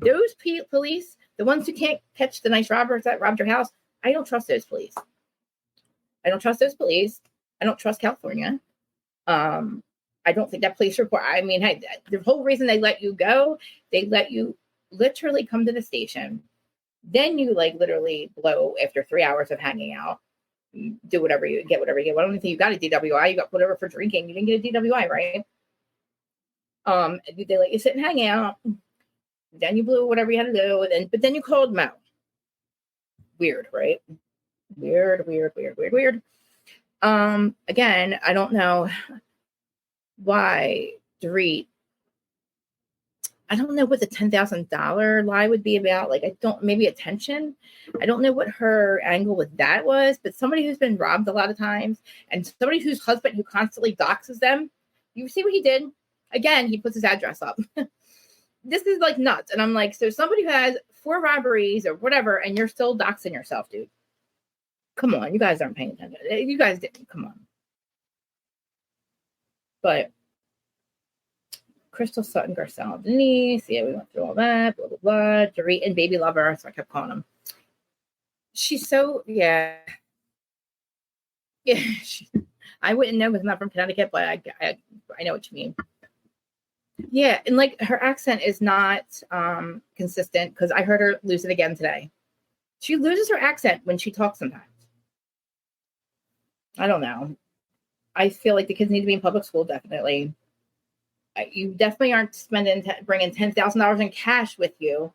Those police, the ones who can't catch the nice robbers that robbed your house, I don't trust those police. I don't trust California. I don't think that police report, I mean, hey, the whole reason they let you go, they let you literally come to the station. Then you like literally blow after 3 hours of hanging out. You do whatever you get. I don't even think you got a DWI. You got whatever for drinking. You didn't get a DWI, right? They let you sit and hang out. Then you blew whatever you had to do. But then you called Mo. Weird, right? Weird. Again, I don't know why Dorit. I don't know what the $10,000 lie would be about. Like, maybe attention. I don't know what her angle with that was, but somebody who's been robbed a lot of times and somebody whose husband who constantly doxes them. You see what he did? Again, he puts his address up. This is like nuts. And I'm like, so somebody who has 4 robberies or whatever, and you're still doxing yourself, dude. Come on. You guys aren't paying attention. You guys didn't. Come on. But Crystal, Sutton, Garcelle, Denise. Yeah, we went through all that. Blah, blah, blah. Dorit and Baby Lover. So I kept calling him. She's so, yeah. Yeah. I wouldn't know because I'm not from Connecticut, but I know what you mean. Yeah. And like her accent is not consistent because I heard her lose it again today. She loses her accent when she talks sometimes. I don't know. I feel like the kids need to be in public school, definitely. You definitely aren't bringing $10,000 in cash with you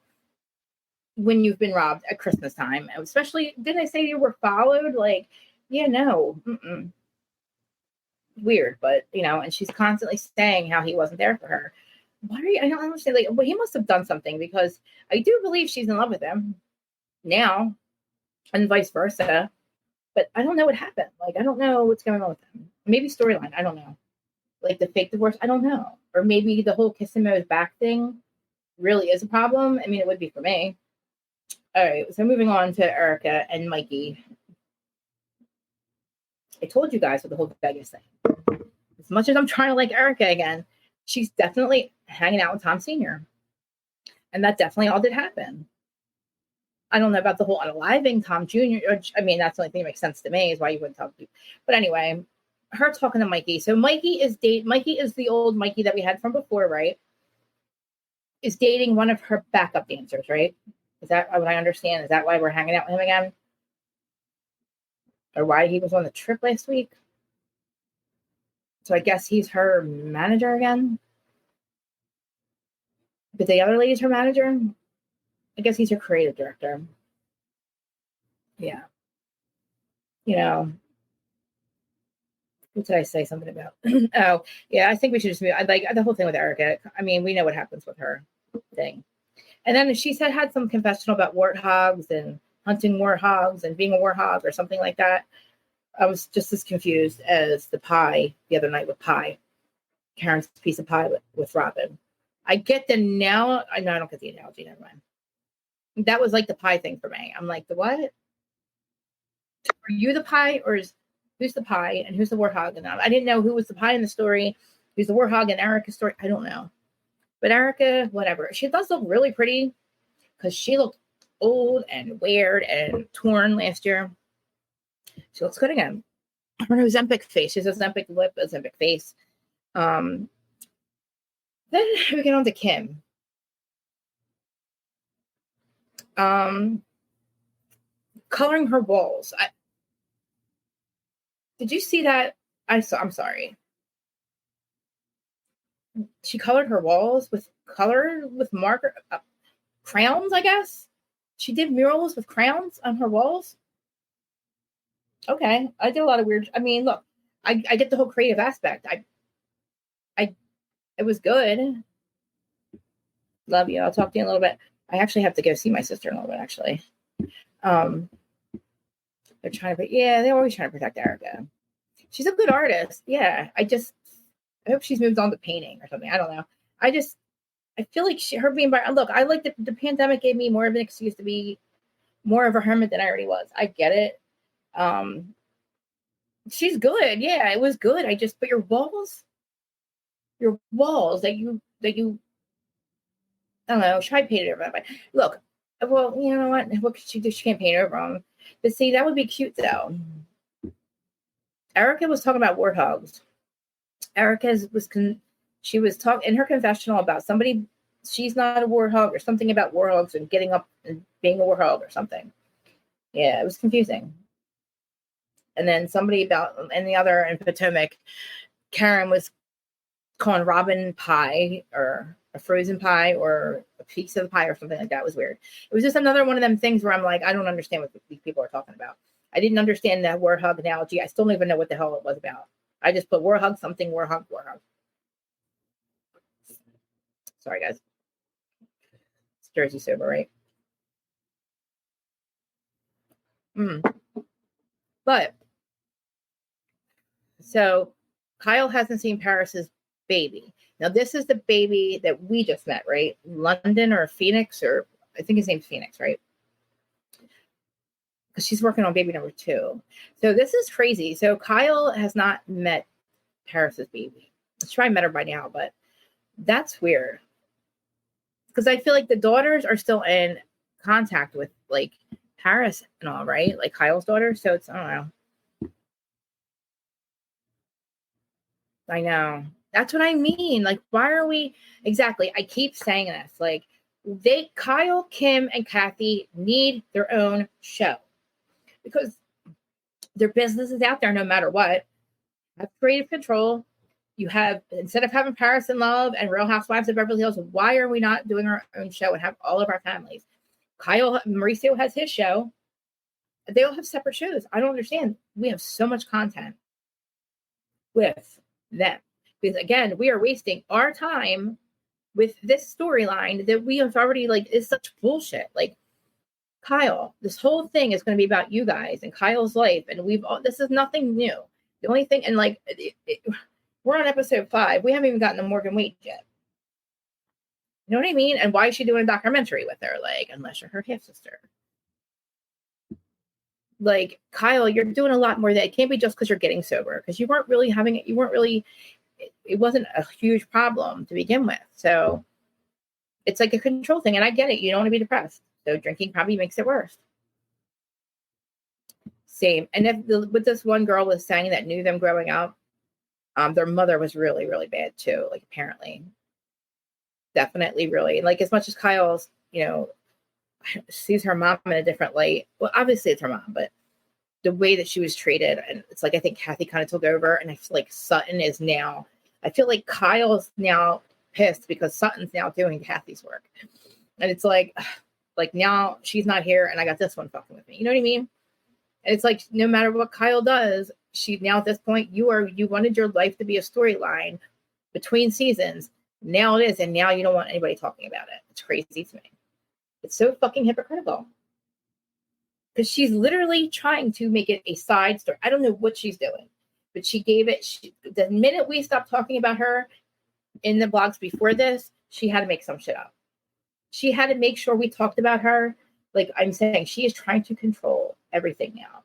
when you've been robbed at Christmas time, especially, didn't I say you were followed? Like, yeah, no, weird, but and she's constantly saying how he wasn't there for her. Why are you? I don't understand. Like, well, he must have done something, because I do believe she's in love with him now, and vice versa. But I don't know what happened. Like, I don't know what's going on with them. Maybe storyline. I don't know. Like the fake divorce. I don't know. Or maybe the whole kissing Mo's back thing really is a problem. I mean, it would be for me. All right. So moving on to Erica and Mikey. I told you guys with the whole Vegas thing. As much as I'm trying to like Erica again, she's definitely hanging out with Tom Sr. And that definitely all did happen. I don't know about the whole unaliving Tom Jr. I mean, that's the only thing that makes sense to me, is why you wouldn't tell people. But anyway, her talking to Mikey. So Mikey is the old Mikey that we had from before, right? Is dating one of her backup dancers, right? Is that what I understand? Is that why we're hanging out with him again? Or why he was on the trip last week? So I guess he's her manager again. But the other lady's her manager. I guess he's her creative director. Yeah. What did I say something about? Oh, yeah, I think we should just move. I like the whole thing with Erica. I mean, we know what happens with her thing. And then she had some confessional about warthogs and hunting warthogs and being a warthog or something like that. I was just as confused as the pie the other night with pie. Karen's piece of pie with Robin. I get the now. I know I don't get the analogy. Never mind. That was like the pie thing for me. I'm like, the what? Are you the pie, or who's the pie and who's the warthog? And I didn't know who was the pie in the story, who's the warthog in Erica's story. I don't know. But Erica, whatever. She does look really pretty, because she looked old and weird and torn last year. She looks good again. Her Ozempic face. She has Ozempic lip, Ozempic face. Then we get on to Kim. Coloring her walls. Did you see that? I'm sorry. She colored her walls with marker crayons, I guess. She did murals with crayons on her walls. Okay, I did a lot of weird. I mean, look, I get the whole creative aspect. It was good. Love you. I'll talk to you in a little bit. I actually have to go see my sister in a little bit, actually. They're trying to, they're always trying to protect Erica. She's a good artist. Yeah. I hope she's moved on to painting or something. I don't know. I feel like her being by, look, I like the pandemic gave me more of an excuse to be more of a hermit than I already was. I get it. She's good. Yeah, it was good. But your walls that you, I don't know, try to paint it over. But look, well, you know what? What could she do? She can't paint over them. But see, that would be cute though. Erica was talking about warthogs. She was talking in her confessional about somebody. She's not a warthog, or something about warthogs and getting up and being a warthog or something. Yeah, it was confusing. And then somebody in Potomac, Karen was calling Robin pie, or a frozen pie, or a piece of the pie, or something like that. It was weird. It was just another one of them things where I'm like, I don't understand what these people are talking about. I didn't understand the warthog analogy. I still don't even know what the hell it was about. I just put warthog something, warthog. Sorry, guys. It's Jersey sober, right? But so Kyle hasn't seen Paris's baby. Now, this is the baby that we just met, right? London or Phoenix, or I think his name's Phoenix, right? Because she's working on baby number 2. So this is crazy. So Kyle has not met Paris's baby. I'm sure I met her by now, but that's weird. Because I feel like the daughters are still in contact with like Paris and all, right? Like Kyle's daughter. So it's, I don't know. I know. That's what I mean. Like, why are we exactly? I keep saying this. Like, Kyle, Kim, and Kathy need their own show, because their business is out there no matter what. Have creative control. You have, instead of having Paris in Love and Real Housewives of Beverly Hills, why are we not doing our own show and have all of our families? Mauricio has his show. They all have separate shows. I don't understand. We have so much content with them. Because again, we are wasting our time with this storyline that we have already, like, is such bullshit. Like, Kyle, this whole thing is going to be about you guys and Kyle's life. And this is nothing new. The only thing, and like, we're on episode 5. We haven't even gotten to Morgan Wade yet. You know what I mean? And why is she doing a documentary with her? Like, unless you're her half sister. Like, Kyle, you're doing a lot more than it can't be just because you're getting sober. Because you weren't really having it. You weren't really, it wasn't a huge problem to begin with. So it's like a control thing. And I get it. You don't want to be depressed. So drinking probably makes it worse. Same. And if with this one girl was saying that knew them growing up, their mother was really, really bad too. Like, apparently. Definitely really. Like, as much as Kyle's, sees her mom in a different light. Well, obviously it's her mom, but the way that she was treated, and it's like, I think Kathy kind of took over, and I feel like Sutton is now, I feel like Kyle's now pissed because Sutton's now doing Kathy's work. And it's like now she's not here and I got this one fucking with me. You know what I mean? And it's like, no matter what Kyle does, she now at this point, you wanted your life to be a storyline between seasons. Now it is, and now you don't want anybody talking about it. It's crazy to me. It's so fucking hypocritical. Because she's literally trying to make it a side story. I don't know what she's doing, but she gave it. The minute we stopped talking about her in the blogs before this, she had to make some shit up. She had to make sure we talked about her. Like I'm saying, she is trying to control everything now.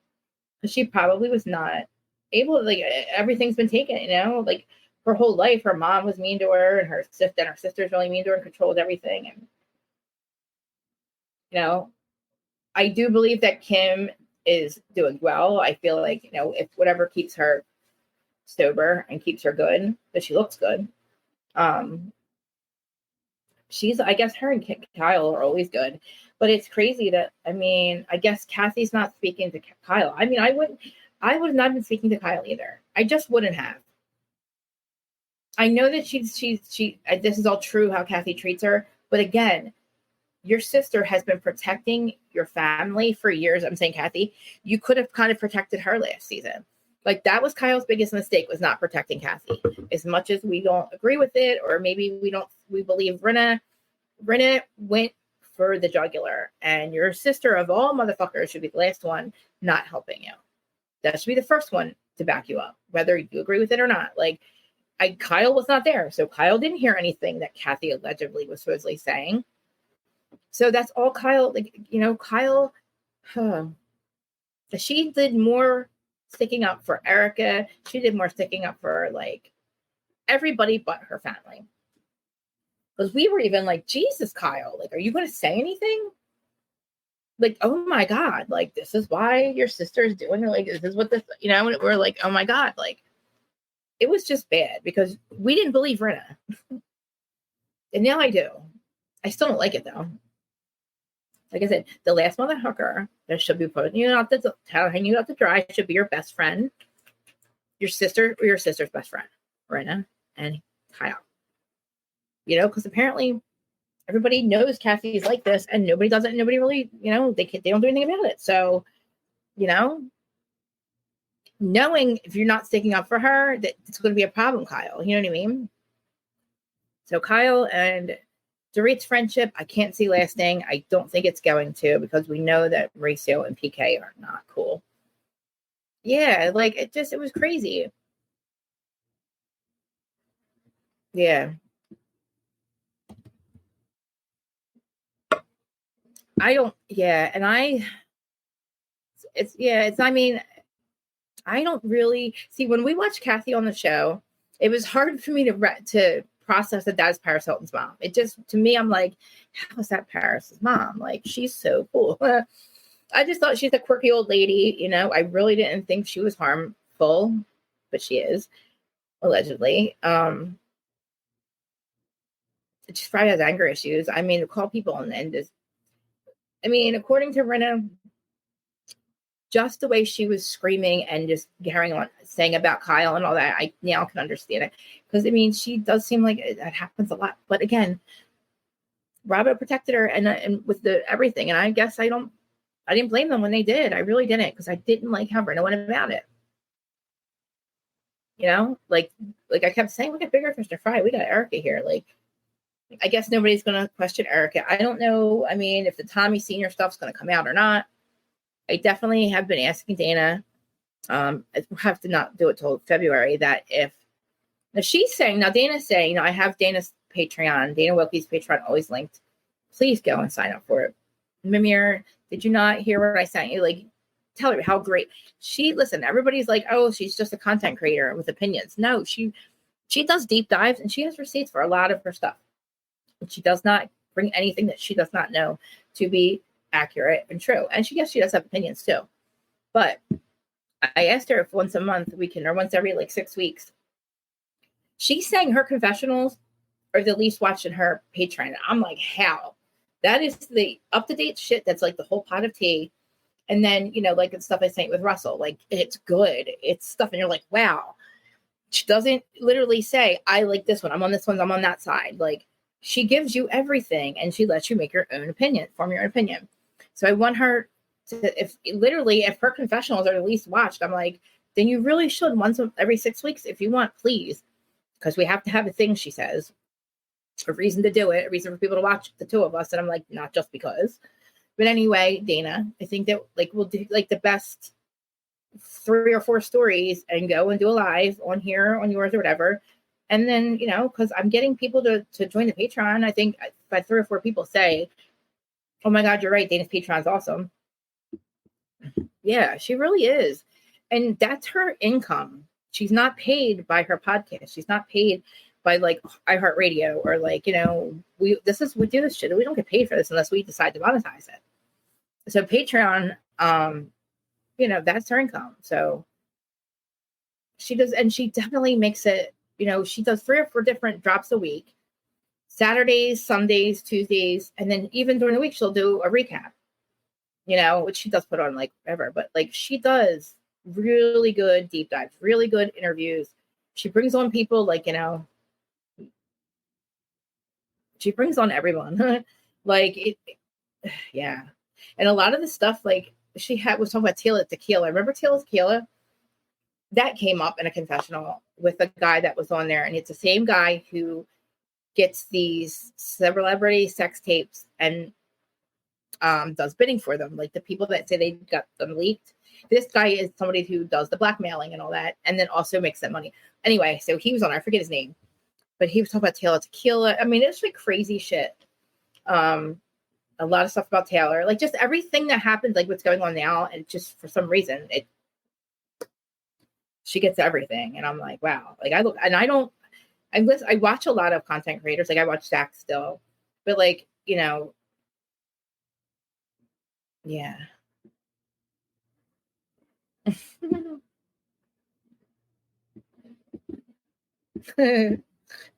Because she probably was not able to, like, everything's been taken, like her whole life, her mom was mean to her, and her sister's really mean to her and controlled everything. And, I do believe that Kim is doing well. I feel like, if whatever keeps her sober and keeps her good, that she looks good. I guess her and Kyle are always good, but it's crazy that, I guess Kathy's not speaking to Kyle. I would have not been speaking to Kyle either. I just wouldn't have. I know that she this is all true how Kathy treats her, but again, your sister has been protecting your family for years. I'm saying, Kathy, you could have kind of protected her last season. Like, that was Kyle's biggest mistake, was not protecting Kathy. As much as we don't agree with it, or maybe we believe Rinna went for the jugular, and your sister of all motherfuckers should be the last one not helping you. That should be the first one to back you up, whether you agree with it or not. Like, Kyle was not there, so Kyle didn't hear anything that Kathy allegedly was supposedly saying. So that's all Kyle, Kyle, she did more sticking up for Erica. She did more sticking up for, like, everybody but her family. Because we were even like, Jesus, Kyle, like, are you going to say anything? Like, oh my God, like, this is why your sister is doing it. Like, this is what this, and we're like, oh my God, like, it was just bad because we didn't believe Rinna. And now I do. I still don't like it though. Like I said, the last motherfucker that should be putting you out hanging you out to dry should be your best friend, your sister, or your sister's best friend, Rinna and Kyle. Because apparently everybody knows Kathy's like this, and nobody does it. And nobody really, they don't do anything about it. So, knowing if you're not sticking up for her, that it's going to be a problem, Kyle. You know what I mean? So Kyle and Dorit's friendship, I can't see lasting. I don't think it's going to, because we know that Mauricio and PK are not cool. Yeah, like, it was crazy. Yeah. I don't really see, when we watched Kathy on the show, it was hard for me to process that that's Paris Hilton's mom. It just, to me, I'm like, how is that Paris's mom? Like, she's so cool. I just thought she's a quirky old lady. I really didn't think she was harmful, but she is, allegedly. She probably has anger issues. To call people and just, according to Rinna, just the way she was screaming and just carrying on, saying about Kyle and all that, I now can understand it. Because, she does seem like that happens a lot. But again, Bravo protected her and with the everything. And I guess I didn't blame them when they did. I really didn't, because I didn't like Humber. No one about it. You know, like I kept saying, we got bigger fish to fry. We got Erica here. Like, I guess nobody's going to question Erica. I don't know. I mean, if the Tommy Senior stuff's going to come out or not. I definitely have been asking Dana. I have to not do it till February. That if now she's saying, now Dana's saying, I have Dana's Patreon, Dana Wilkie's Patreon always linked. Please go and sign up for it. Mimir, did you not hear what I sent you? Like, tell her how great listen, everybody's like, oh, she's just a content creator with opinions. No, she does deep dives and she has receipts for a lot of her stuff. And she does not bring anything that she does not know to be accurate and true. And she does have opinions too. But I asked her if once a month we can, or once every like 6 weeks. She's saying her confessionals are the least watched in her Patreon. I'm like, how? That is the up-to-date shit that's like the whole pot of tea. And then, like the stuff I sent with Russell, like it's good. It's stuff. And you're like, wow. She doesn't literally say, I like this one. I'm on this one. I'm on that side. Like, she gives you everything and she lets you make your own opinion, form your own opinion. So I want her to, if her confessionals are the least watched, I'm like, then you really should once every 6 weeks if you want, please. Because we have to have a thing, she says. A reason to do it, a reason for people to watch the two of us. And I'm like, not just because. But anyway, Dana, I think that like we'll do like the best 3 or 4 stories and go and do a live on here, on yours or whatever. And then, because I'm getting people to join the Patreon. I think by 3 or 4 people say, oh my God, you're right. Dana's Patreon's awesome. Yeah, she really is. And that's her income. She's not paid by her podcast. She's not paid by like iHeartRadio or like, we do this shit. We don't get paid for this unless we decide to monetize it. So Patreon, that's her income. So she does, and she definitely makes it, she does 3 or 4 different drops a week, Saturdays, Sundays, Tuesdays. And then even during the week, she'll do a recap, which she does put on like forever, but like she does really good deep dives, really good interviews. She brings on people like, she brings on everyone. Like yeah. And a lot of the stuff like she was talking about tequila. Remember tequila? That came up in a confessional with a guy that was on there. And it's the same guy who gets these celebrity sex tapes and does bidding for them. Like the people that say they got them leaked. This guy is somebody who does the blackmailing and all that. And then also makes that money. Anyway, so he was on, I forget his name. But he was talking about tequila. I mean, it's like crazy shit. A lot of stuff about Taylor, like just everything that happens, like what's going on now. And just for some reason, she gets everything. And I'm like, wow. Like I watch a lot of content creators. Like I watch Zach still, but like, yeah.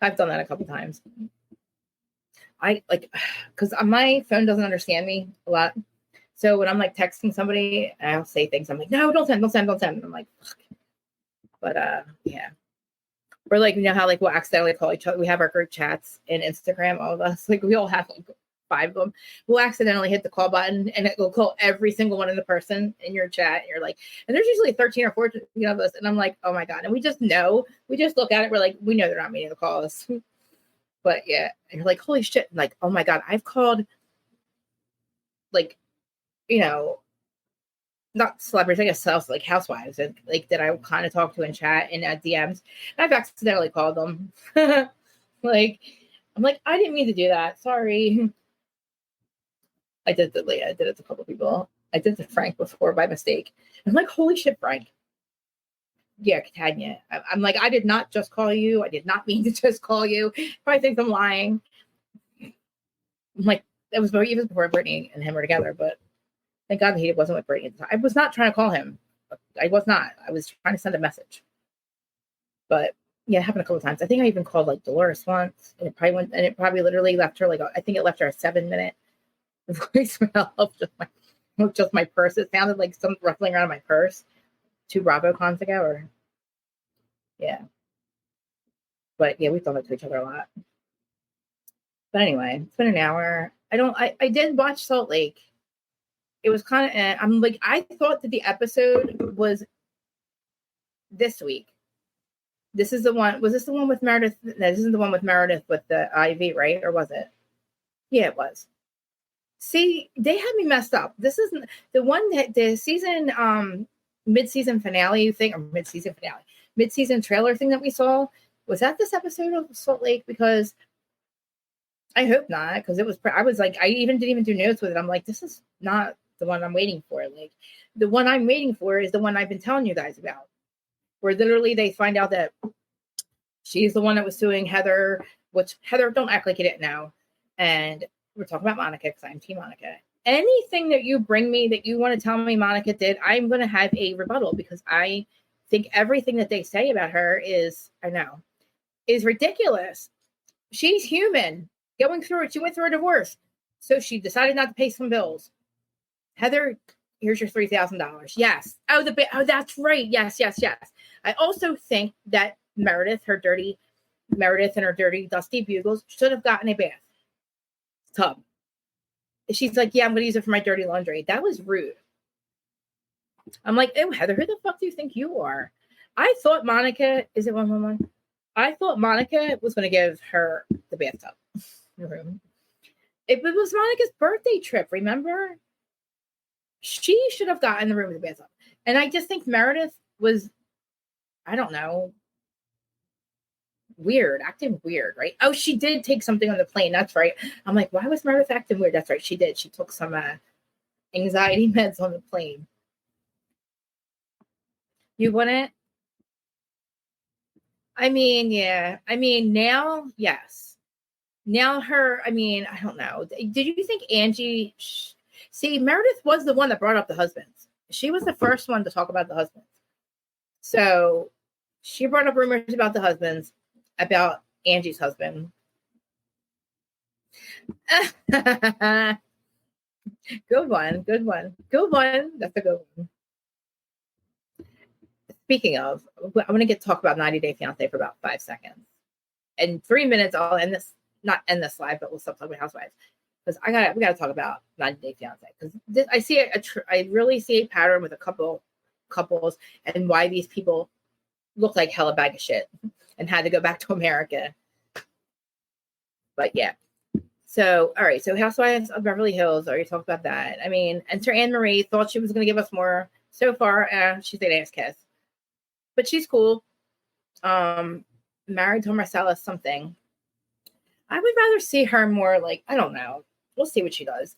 I've done that a couple times. I like, because my phone doesn't understand me a lot. So when I'm like texting somebody, I'll say things. I'm like, no, don't send. I'm like, fuck. But yeah. Or like, how like we'll accidentally call each other. We have our group chats in Instagram, all of us. Like we all have like 5 of them. We'll accidentally hit the call button and it will call every single one of the person in your chat. And you're like, and there's usually 13 or 14 of us. And I'm like, oh my God. And we just look at it. We're like, we know they're not meaning to call us. But yeah, and you're like, holy shit. I'm like, oh my God, I've called like, not celebrities, I guess like Housewives and like that I kind of talk to in chat and DMs. And I've accidentally called them. Like, I'm like, I didn't mean to do that. Sorry. I did it to a couple people. I did it to Frank before by mistake. I'm like, holy shit, Frank. Yeah, Tanya. I'm like, I did not just call you. I did not mean to just call you. Probably think I'm lying. I'm like, it was even before Brittany and him were together, but thank God he wasn't with Brittany at the time. I was not trying to call him. I was not. I was trying to send a message. But yeah, it happened a couple of times. I think I even called like Dolores once, and it probably literally left her I think it left her a 7-minute voicemail of just my purse. It sounded like something ruffling around my purse 2 BravoCons ago, or yeah. But yeah, we thought that to each other a lot. But anyway, it's been an hour. I did watch Salt Lake. It was kind of, I'm like, I thought that the episode was this week. This is the one, was this the one with Meredith? No, this isn't the one with Meredith with the IV, right? Or was it? Yeah, it was. See, they had me messed up. This isn't the one that the season, mid-season finale thing, or mid-season trailer thing that we saw. Was that this episode of Salt Lake? Because I hope not, because it was, I was like, I didn't even do notes with it. I'm like, this is not the one I'm waiting for. Like, the one I'm waiting for is the one I've been telling you guys about, where literally they find out that she's the one that was suing Heather, which Heather, don't act like you didn't know. And we're talking about Monica because I'm Team Monica. Anything that you bring me that you want to tell me Monica did, I'm going to have a rebuttal, because I think everything that they say about her is ridiculous. She's human, going through it. She went through a divorce, so she decided not to pay some bills. Heather, here's your $3,000. Yes. Oh, that's right. Yes. I also think that Meredith and her dirty, dusty bugles should have gotten a bath tub. She's like, yeah, I'm going to use it for my dirty laundry. That was rude. I'm like, oh, Heather, who the fuck do you think you are? I thought Monica, is it 111? I thought Monica was going to give her the bathtub room. It was Monica's birthday trip, remember? She should have gotten the room with the bathtub. And I just think Meredith was, I don't know, acting weird, right? Oh, she did take something on the plane. That's right. I'm like, why was Meredith acting weird? That's right. She did. She took some anxiety meds on the plane. You wouldn't? I mean, yeah. I mean, now, yes. Now I don't know. Did you think Angie... See, Meredith was the one that brought up the husbands. She was the first one to talk about the husbands. So she brought up rumors about the husbands, about Angie's husband. Good one. That's a good one. Speaking of, I'm going to talk about 90 Day Fiancé for about 5 seconds. In 3 minutes, I'll end this, not end this live, but we'll stop talking about Housewives. Because we got to talk about 90 Day Fiancé. Because I see I really see a pattern with a couples and why these people look like hella bag of shit and had to go back to America. But yeah. So, all right. So Housewives of Beverly Hills. Already talked about that. I mean, enter Anne Marie. Thought she was going to give us more. So far, she's an ass kiss. But she's cool. Married to Marcellus something. I would rather see her more like, I don't know. We'll see what she does.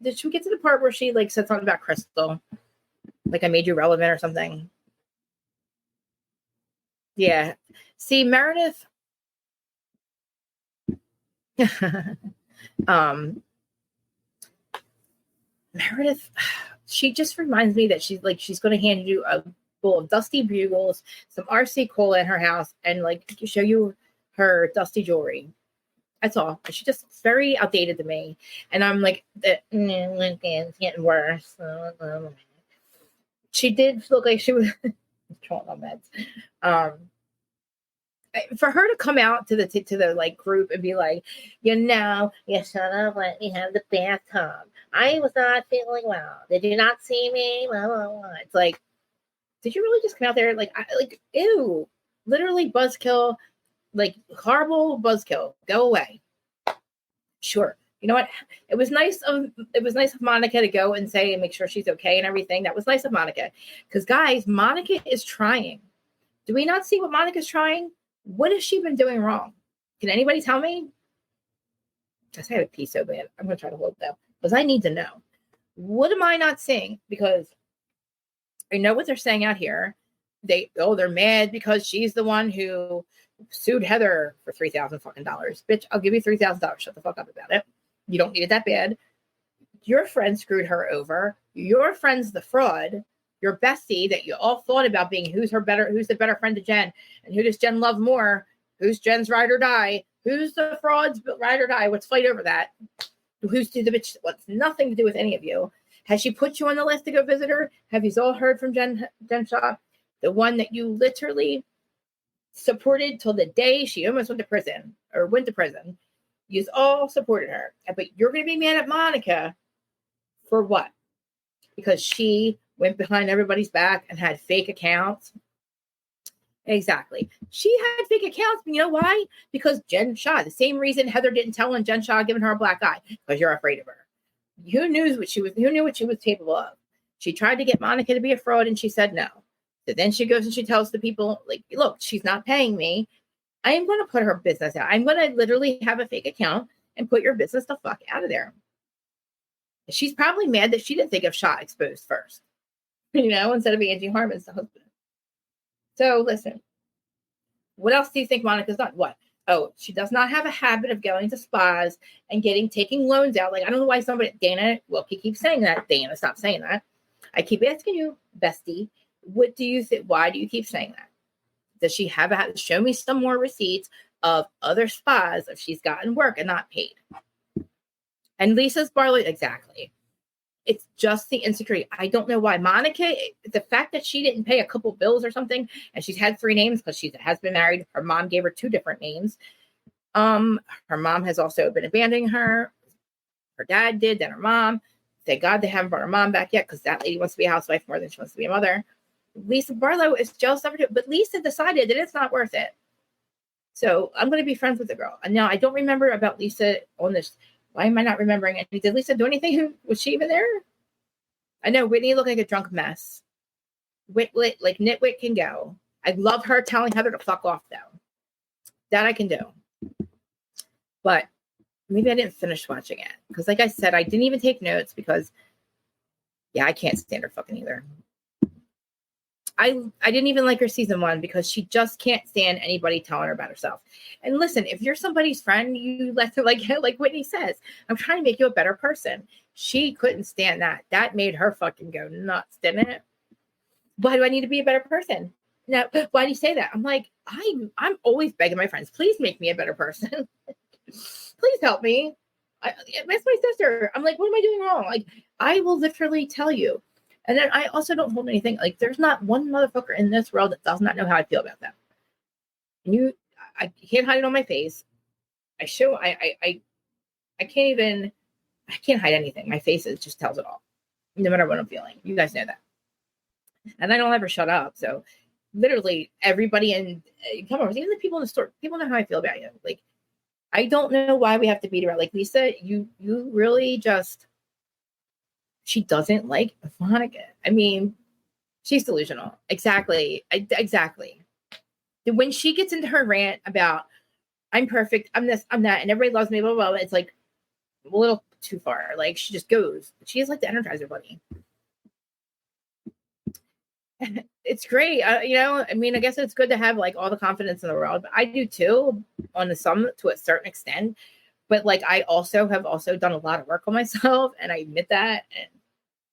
Did she get to the part where she like said something about Crystal? Like, I made you relevant or something? Yeah. See, Meredith. Meredith, she just reminds me that she's going to hand you a bowl of dusty bugles, some RC cola in her house, and like show you her dusty jewelry. That's all. She just looks very outdated to me. And I'm like, it's getting worse. She did look like she was on meds. For her to come out to the like group and be like, you should have let me have the bathtub. I was not feeling well. Did you not see me? Blah, blah, blah. It's like, did you really just come out there like ew, literally buzzkill, like horrible buzzkill. Go away. Sure. You know what? It was nice of Monica to go and say and make sure she's okay and everything. That was nice of Monica. Because guys, Monica is trying. Do we not see what Monica's trying? What has she been doing wrong? Can anybody tell me? I say I would pee so bad. I'm going to try to hold that because I need to know. What am I not seeing? Because I know what they're saying out here. They're mad because she's the one who sued Heather for $3,000 fucking dollars. Bitch, I'll give you $3,000. Shut the fuck up about it. You don't need it that bad. Your friend screwed her over. Your friend's the fraud. Your bestie that you all thought about being who's the better friend to Jen, and who does Jen love more? Who's Jen's ride or die? Who's the fraud's ride or die? Let's fight over that. Who's the bitch that wants nothing to do with any of you? Has she put you on the list to go visit her? Have you all heard from Jen Shaw? The one that you literally supported till the day she almost went to prison. You all supported her. But you're going to be mad at Monica for what? Because she went behind everybody's back and had fake accounts. Exactly. She had fake accounts. You know why? Because Jen Shah, the same reason Heather didn't tell on Jen Shah giving her a black eye, because you're afraid of her. Who knew what she was capable of? She tried to get Monica to be a fraud and she said no. So then she goes and she tells the people, like, look, she's not paying me. I am going to put her business out. I'm going to literally have a fake account and put your business the fuck out of there. She's probably mad that she didn't think of Shah exposed first, instead of Angie Harmon's the husband. So listen, what else do you think Monica's done? What? Oh, she does not have a habit of going to spas and taking loans out. Like, I don't know why Dana Wilkie keeps saying that. Dana, stop saying that. I keep asking you, bestie, what do you think? Why do you keep saying that? Does she show me some more receipts of other spas if she's gotten work and not paid? And Lisa's Barlow, exactly. It's just the insecurity. I don't know why. Monica, the fact that she didn't pay a couple bills or something, and she's had 3 names because she has been married. Her mom gave her 2 different names. Her mom has also been abandoning her. Her dad did, then her mom. Thank God they haven't brought her mom back yet because that lady wants to be a housewife more than she wants to be a mother. Lisa Barlow is jealous of her, but Lisa decided that it's not worth it. So I'm going to be friends with the girl. And now I don't remember about Lisa on this. Why am I not remembering it? Did Lisa do anything? Was she even there? I know Whitney looked like a drunk mess. Whitlet, like Nitwit can go. I love her telling Heather to fuck off, though. That I can do. But maybe I didn't finish watching it. Because like I said, I didn't even take notes because, I can't stand her fucking either. I didn't even like her season 1 because she just can't stand anybody telling her about herself. And listen, if you're somebody's friend, you let them, like Whitney says, I'm trying to make you a better person. She couldn't stand that. That made her fucking go nuts, didn't it? Why do I need to be a better person? Now, why do you say that? I'm like, I'm always begging my friends, please make me a better person. Please help me. That's my sister. I'm like, what am I doing wrong? Like, I will literally tell you. And then I also don't hold anything. Like, there's not one motherfucker in this world that does not know how I feel about them. And I can't hide it on my face. I can't hide anything. My face just tells it all, no matter what I'm feeling. You guys know that. And I don't ever shut up. So literally everybody even the people in the store, people know how I feel about you. Like, I don't know why we have to beat her out. Like, Lisa, you really just, she doesn't like Monica. I mean, she's delusional. Exactly. Exactly. When she gets into her rant about, I'm perfect, I'm this, I'm that, and everybody loves me, blah, blah, blah, it's like a little too far. Like, she just goes. She is like the Energizer Bunny. It's great. I mean, I guess it's good to have like all the confidence in the world, but I do too, to a certain extent. But like, I have also done a lot of work on myself, and I admit that, and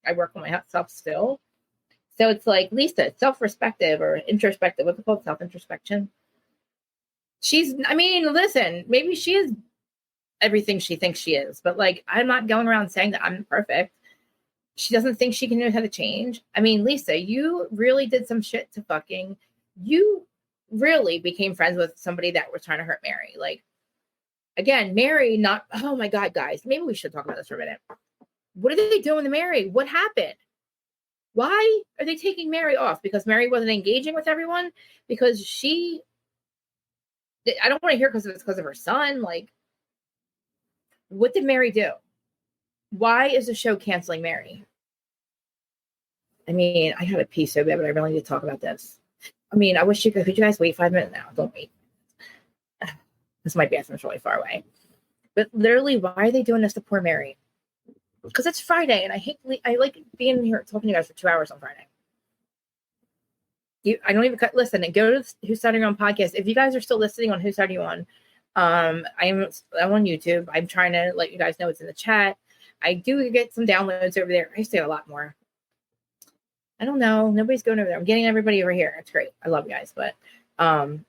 I work on myself still. So it's like, Lisa, self-respective or introspective. What's it called? Self-introspection. Listen, maybe she is everything she thinks she is, but like, I'm not going around saying that I'm perfect. She doesn't think she can know how to change. I mean, Lisa, you really did some shit to fucking, you really became friends with somebody that was trying to hurt Mary. Like, again, Mary, not, oh my God, guys, maybe we should talk about this for a minute. What are they doing to Mary? What happened? Why are they taking Mary off? Because Mary wasn't engaging with everyone? Because I don't want to hear because it's because of her son. Like, what did Mary do? Why is the show canceling Mary? I mean, I had a pee so bad, but I really need to talk about this. I mean, I wish could you guys wait 5 minutes now? Don't wait. This my bathroom's really far away. But literally, why are they doing this to poor Mary? Because it's Friday, and I like being here talking to you guys for 2 hours on Friday. I don't even listen and go to Who's Starting You On podcast. If you guys are still listening on Who's Starting You On, I'm on YouTube. I'm trying to let you guys know it's in the chat. I do get some downloads over there. I used to get a lot more. I don't know. Nobody's going over there. I'm getting everybody over here. It's great. I love you guys. But if I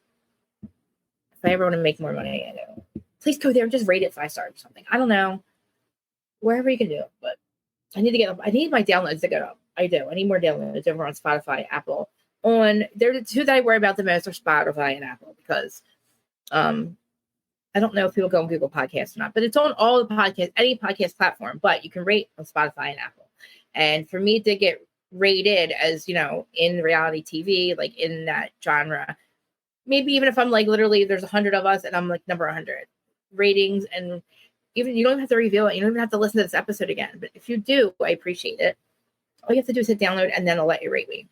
ever want to make more money, I know. Please go there and just rate it 5 stars or something. I don't know. Wherever you can do it. But I need my downloads to go up. I do. I need more downloads over on Spotify, Apple. They're the 2 that I worry about the most are Spotify and Apple because I don't know if people go on Google Podcasts or not, but it's on all the podcasts, any podcast platform, but you can rate on Spotify and Apple. And for me to get rated as, in reality TV, like in that genre, maybe even if I'm like, literally there's 100 of us and I'm like number 100 ratings, and even you don't have to reveal it. You don't even have to listen to this episode again. But if you do, I appreciate it. All you have to do is hit download and then I'll let you rate me.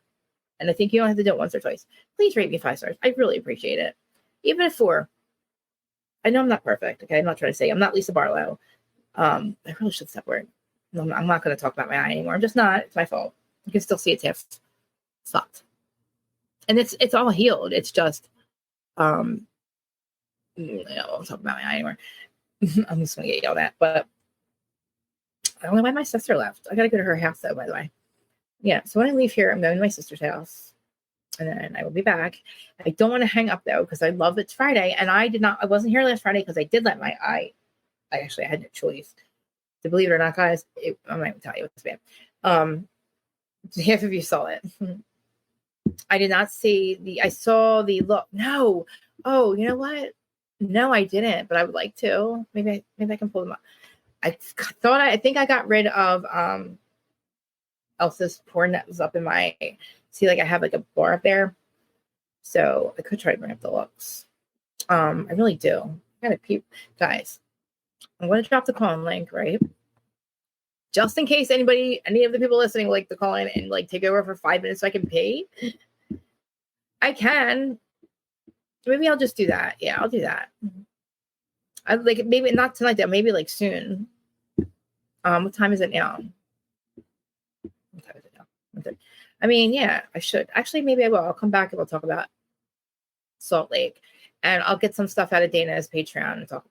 And I think you don't have to do it once or twice. Please rate me 5 stars. I really appreciate it. Even if 4. I know I'm not perfect. Okay. I'm not trying to say I'm not Lisa Barlow. I really should stop wearing. No, I'm not going to talk about my eye anymore. I'm just not. It's my fault. You can still see it's half stopped. And it's all healed. It's just, I won't talk about my eye anymore. I'm just going to get yelled at. But I don't know why my sister left. I got to go to her house, though, by the way. Yeah. So when I leave here, I'm going to my sister's house. And then I will be back. I don't want to hang up, though, because I love it's Friday. And I wasn't here last Friday because I did let my eye. I had no choice. To believe it or not, guys, I'm not even tell you what's bad. Half of you saw it. I did not see I saw the look. No. Oh, you know what? No, I didn't, but I would like to. Maybe I can pull them up. I think I got rid of Elsa's porn that was up in my, see, like I have like a bar up there. So I could try to bring up the looks. I really do. I gotta peep. Guys, I'm going to drop the call-in link, right? Just in case any of the people listening would like to call in and like take over for 5 minutes so I can pay. I can. Maybe I'll just do that. Yeah, I'll do that. I like maybe not tonight though, maybe like soon. What time is it now? What time is it now? I mean, yeah, I should. Actually, maybe I will. I'll come back and we'll talk about Salt Lake. And I'll get some stuff out of Dana's Patreon and talk.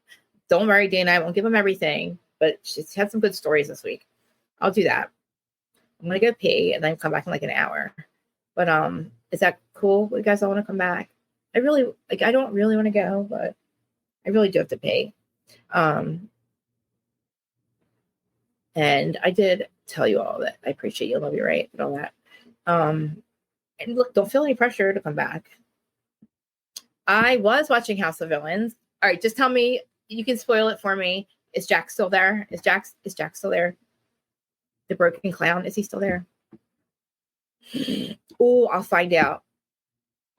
Don't worry, Dana, I won't give him everything, but she's had some good stories this week. I'll do that. I'm gonna go pee and then come back in like an hour. But is that cool? You guys all want to come back? I don't really want to go, but I really do have to pay. And I did tell you all that I appreciate you, love you, right, and all that. And look, don't feel any pressure to come back. I was watching House of Villains. All right, just tell me. You can spoil it for me. Is Jack still there? Is Jack still there? The broken clown, is he still there? Oh, I'll find out.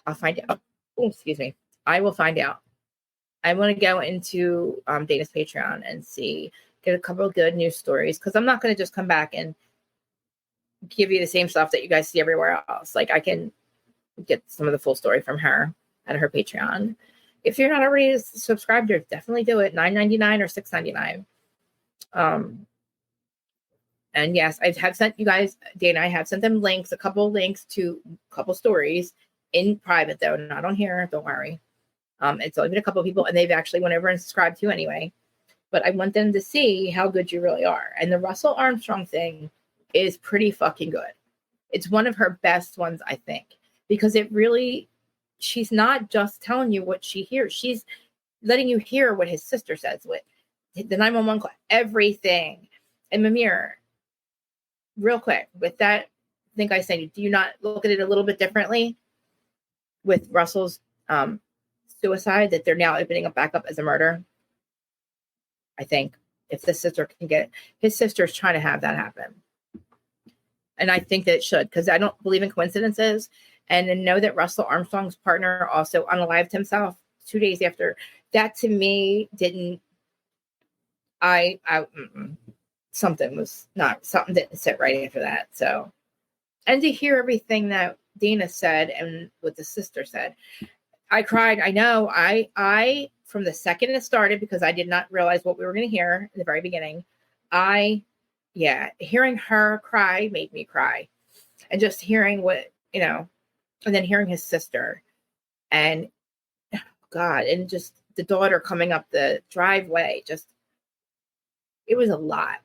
Oh, excuse me. I will find out. I want to go into Dana's Patreon and get a couple of good news stories, because I'm not going to just come back and give you the same stuff that you guys see everywhere else. Like, I can get some of the full story from her at her Patreon. If you're not already subscribed to her, definitely do it. $9.99 or $6.99. And yes, I have sent you guys, Dana, I have sent them links, a couple links to a couple stories in private, though, not on here. Don't worry. It's only been a couple of people, and they've actually went over and subscribed to anyway. But I want them to see how good you really are. And the Russell Armstrong thing is pretty fucking good. It's one of her best ones, I think, because she's not just telling you what she hears. She's letting you hear what his sister says, with the 911 call, everything. And Mimir, real quick, with that, I think I said, do you not look at it a little bit differently with Russell's suicide, that they're now opening it back up as a murder? I think if the sister can get, his sister's trying to have that happen. And I think that it should, because I don't believe in coincidences. And then know that Russell Armstrong's partner also unalived himself 2 days after. That to me something didn't sit right after that. So, and to hear everything that Dana said and what the sister said, I cried. I know. I from the second it started, because I did not realize what we were going to hear in the very beginning. Hearing her cry made me cry, and just hearing what, and then hearing his sister, and God, and just the daughter coming up the driveway, it was a lot.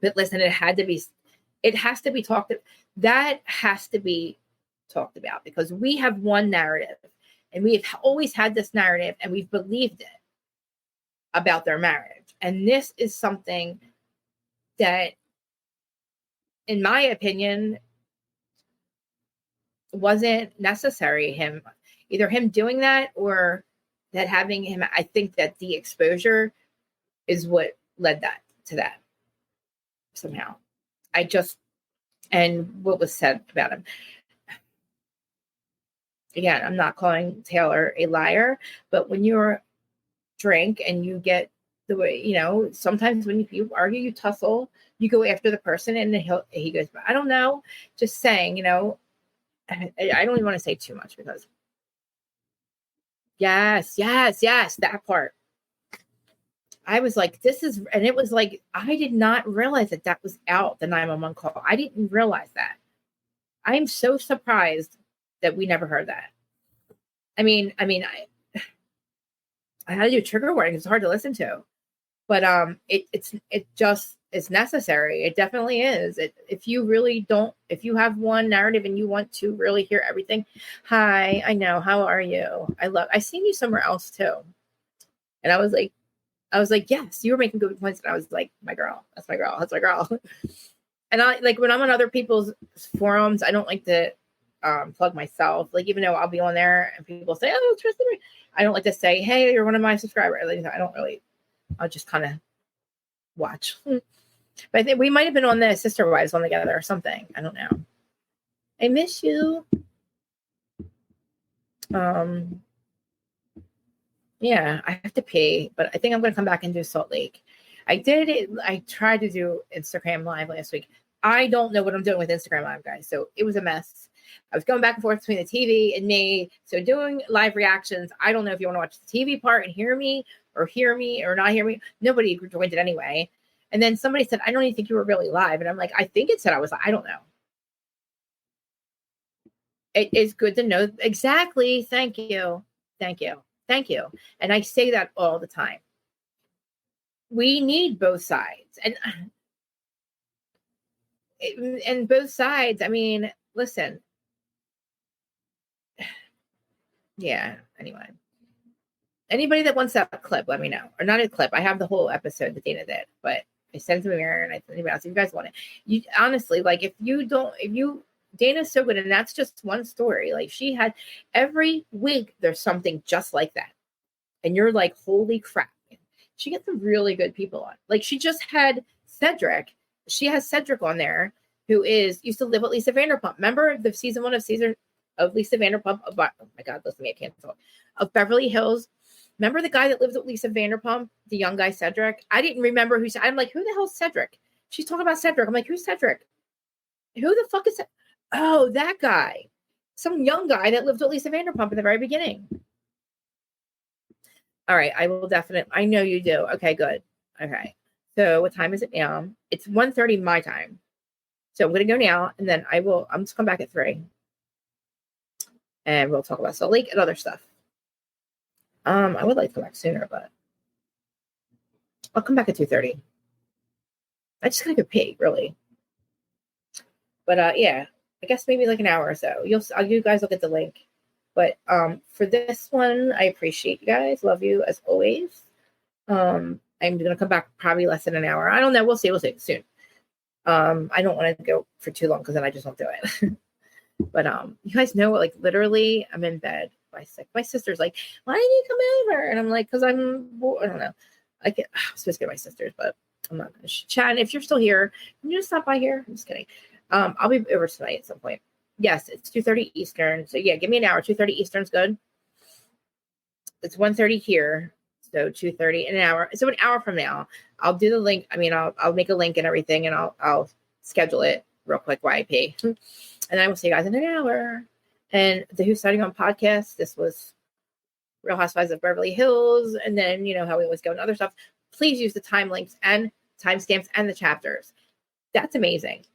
But listen, it has to be talked about. That has to be talked about, because we have one narrative, and we've always had this narrative, and we've believed it about their marriage. And this is something that, in my opinion, wasn't necessary. Either him doing that, or that having him, I think that the exposure is what led to that somehow. And what was said about him. Again, I'm not calling Taylor a liar, but when you're drink and you get the way, sometimes when you argue, you tussle, you go after the person, and then he goes, I don't know, just saying, I don't even want to say too much because yes, that part. I was like, and it was like, I did not realize that was out, the 911 call. I didn't realize that. I'm so surprised that we never heard that. I mean, I had to do trigger warning. It's hard to listen to, but it's necessary. It definitely is. If you have one narrative and you want to really hear everything, hi, I know, how are you? I seen you somewhere else too. And I was like, yes, you were making good points. And I was like, my girl, that's my girl. And I like when I'm on other people's forums, I don't like to plug myself. Like, even though I'll be on there and people say, oh, trust me, I don't like to say, hey, you're one of my subscribers. I don't really, I'll just kind of watch. But I think we might have been on the Sister Wives one together or something. I don't know. I miss you. Yeah, I have to pee, but I think I'm going to come back and do Salt Lake. I tried to do Instagram Live last week. I don't know what I'm doing with Instagram Live, guys. So it was a mess. I was going back and forth between the TV and me. So doing live reactions, I don't know if you want to watch the TV part and hear me or not hear me. Nobody joined it anyway. And then somebody said, I don't even think you were really live. And I'm like, I think it said I was, I don't know. It is good to know. Exactly. Thank you. And I say that all the time. We need both sides. And both sides, I mean, listen. Yeah, anyway. Anybody that wants that clip, let me know. Or not a clip. I have the whole episode that Dana did, but I sent it to Mary and I sent it out. So if you guys want it. You honestly, like, Dana's so good, and that's just one story. Like, she had every week there's something just like that. And you're like, holy crap. She gets some really good people on. Like, she just had Cedric. She has Cedric on there, who used to live with Lisa Vanderpump. Remember the season 1 of Lisa Vanderpump? Oh my God, listen to me, I can't talk. Of Beverly Hills. Remember the guy that lived with Lisa Vanderpump? The young guy, Cedric? I didn't remember I'm like, who the hell's Cedric? She's talking about Cedric. I'm like, who's Cedric? Who the fuck is that? Oh, that guy. Some young guy that lived with Lisa Vanderpump in the very beginning. All right, I will definitely. I know you do. Okay, good. Okay. So what time is it now? It's 1:30 my time. So I'm going to go now, and then I'm just come back at 3. And we'll talk about Salt Lake and other stuff. I would like to come back sooner, but I'll come back at 2:30. I just got to go pee, really. But yeah, I guess maybe like an hour or so. You guys will get the link. But for this one, I appreciate you guys. Love you as always. I'm going to come back probably less than an hour. I don't know. We'll see soon. I don't want to go for too long because then I just won't do it. But you guys know, like, literally, I'm in bed. My sister's like, why didn't you come over? And I'm like, because I'm bored. I don't know. I'm supposed to get my sisters, but I'm not going to chat. If you're still here, can you just stop by here? I'm just kidding. I'll be over tonight at some point. Yes, it's 2:30 Eastern. So yeah, give me an hour. 2:30 Eastern's good. It's 1:30 here. So 2:30 in an hour. So an hour from now, I'll do the link. I mean, I'll make a link and everything, and I'll schedule it real quick while I pay. And I will see you guys in an hour. And the Who's Starting On podcast, this was Real Housewives of Beverly Hills. And then, you know how we always go and other stuff. Please use the time links and timestamps and the chapters. That's amazing.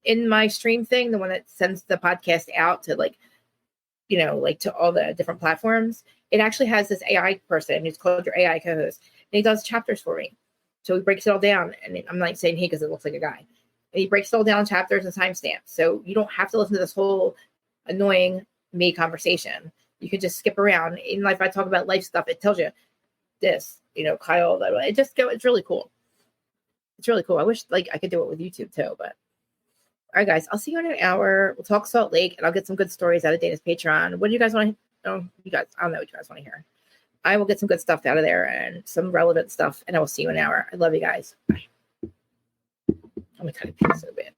In my stream thing, the one that sends the podcast out to to all the different platforms, it actually has this AI person who's called your AI co-host. And he does chapters for me. So he breaks it all down. And I'm not saying he because it looks like a guy. And he breaks it all down in chapters and timestamps. So you don't have to listen to this whole annoying me conversation. You can just skip around. Even like if I talk about life stuff, it tells you this, Kyle. It's really cool. It's really cool. I wish I could do it with YouTube too, but. All right, guys, I'll see you in an hour. We'll talk Salt Lake, and I'll get some good stories out of Dana's Patreon. What do you guys want to? Oh, I don't know what you guys want to hear. I will get some good stuff out of there and some relevant stuff. And I will see you in an hour. I love you guys. Bye. I'm going to kind of pee so bad.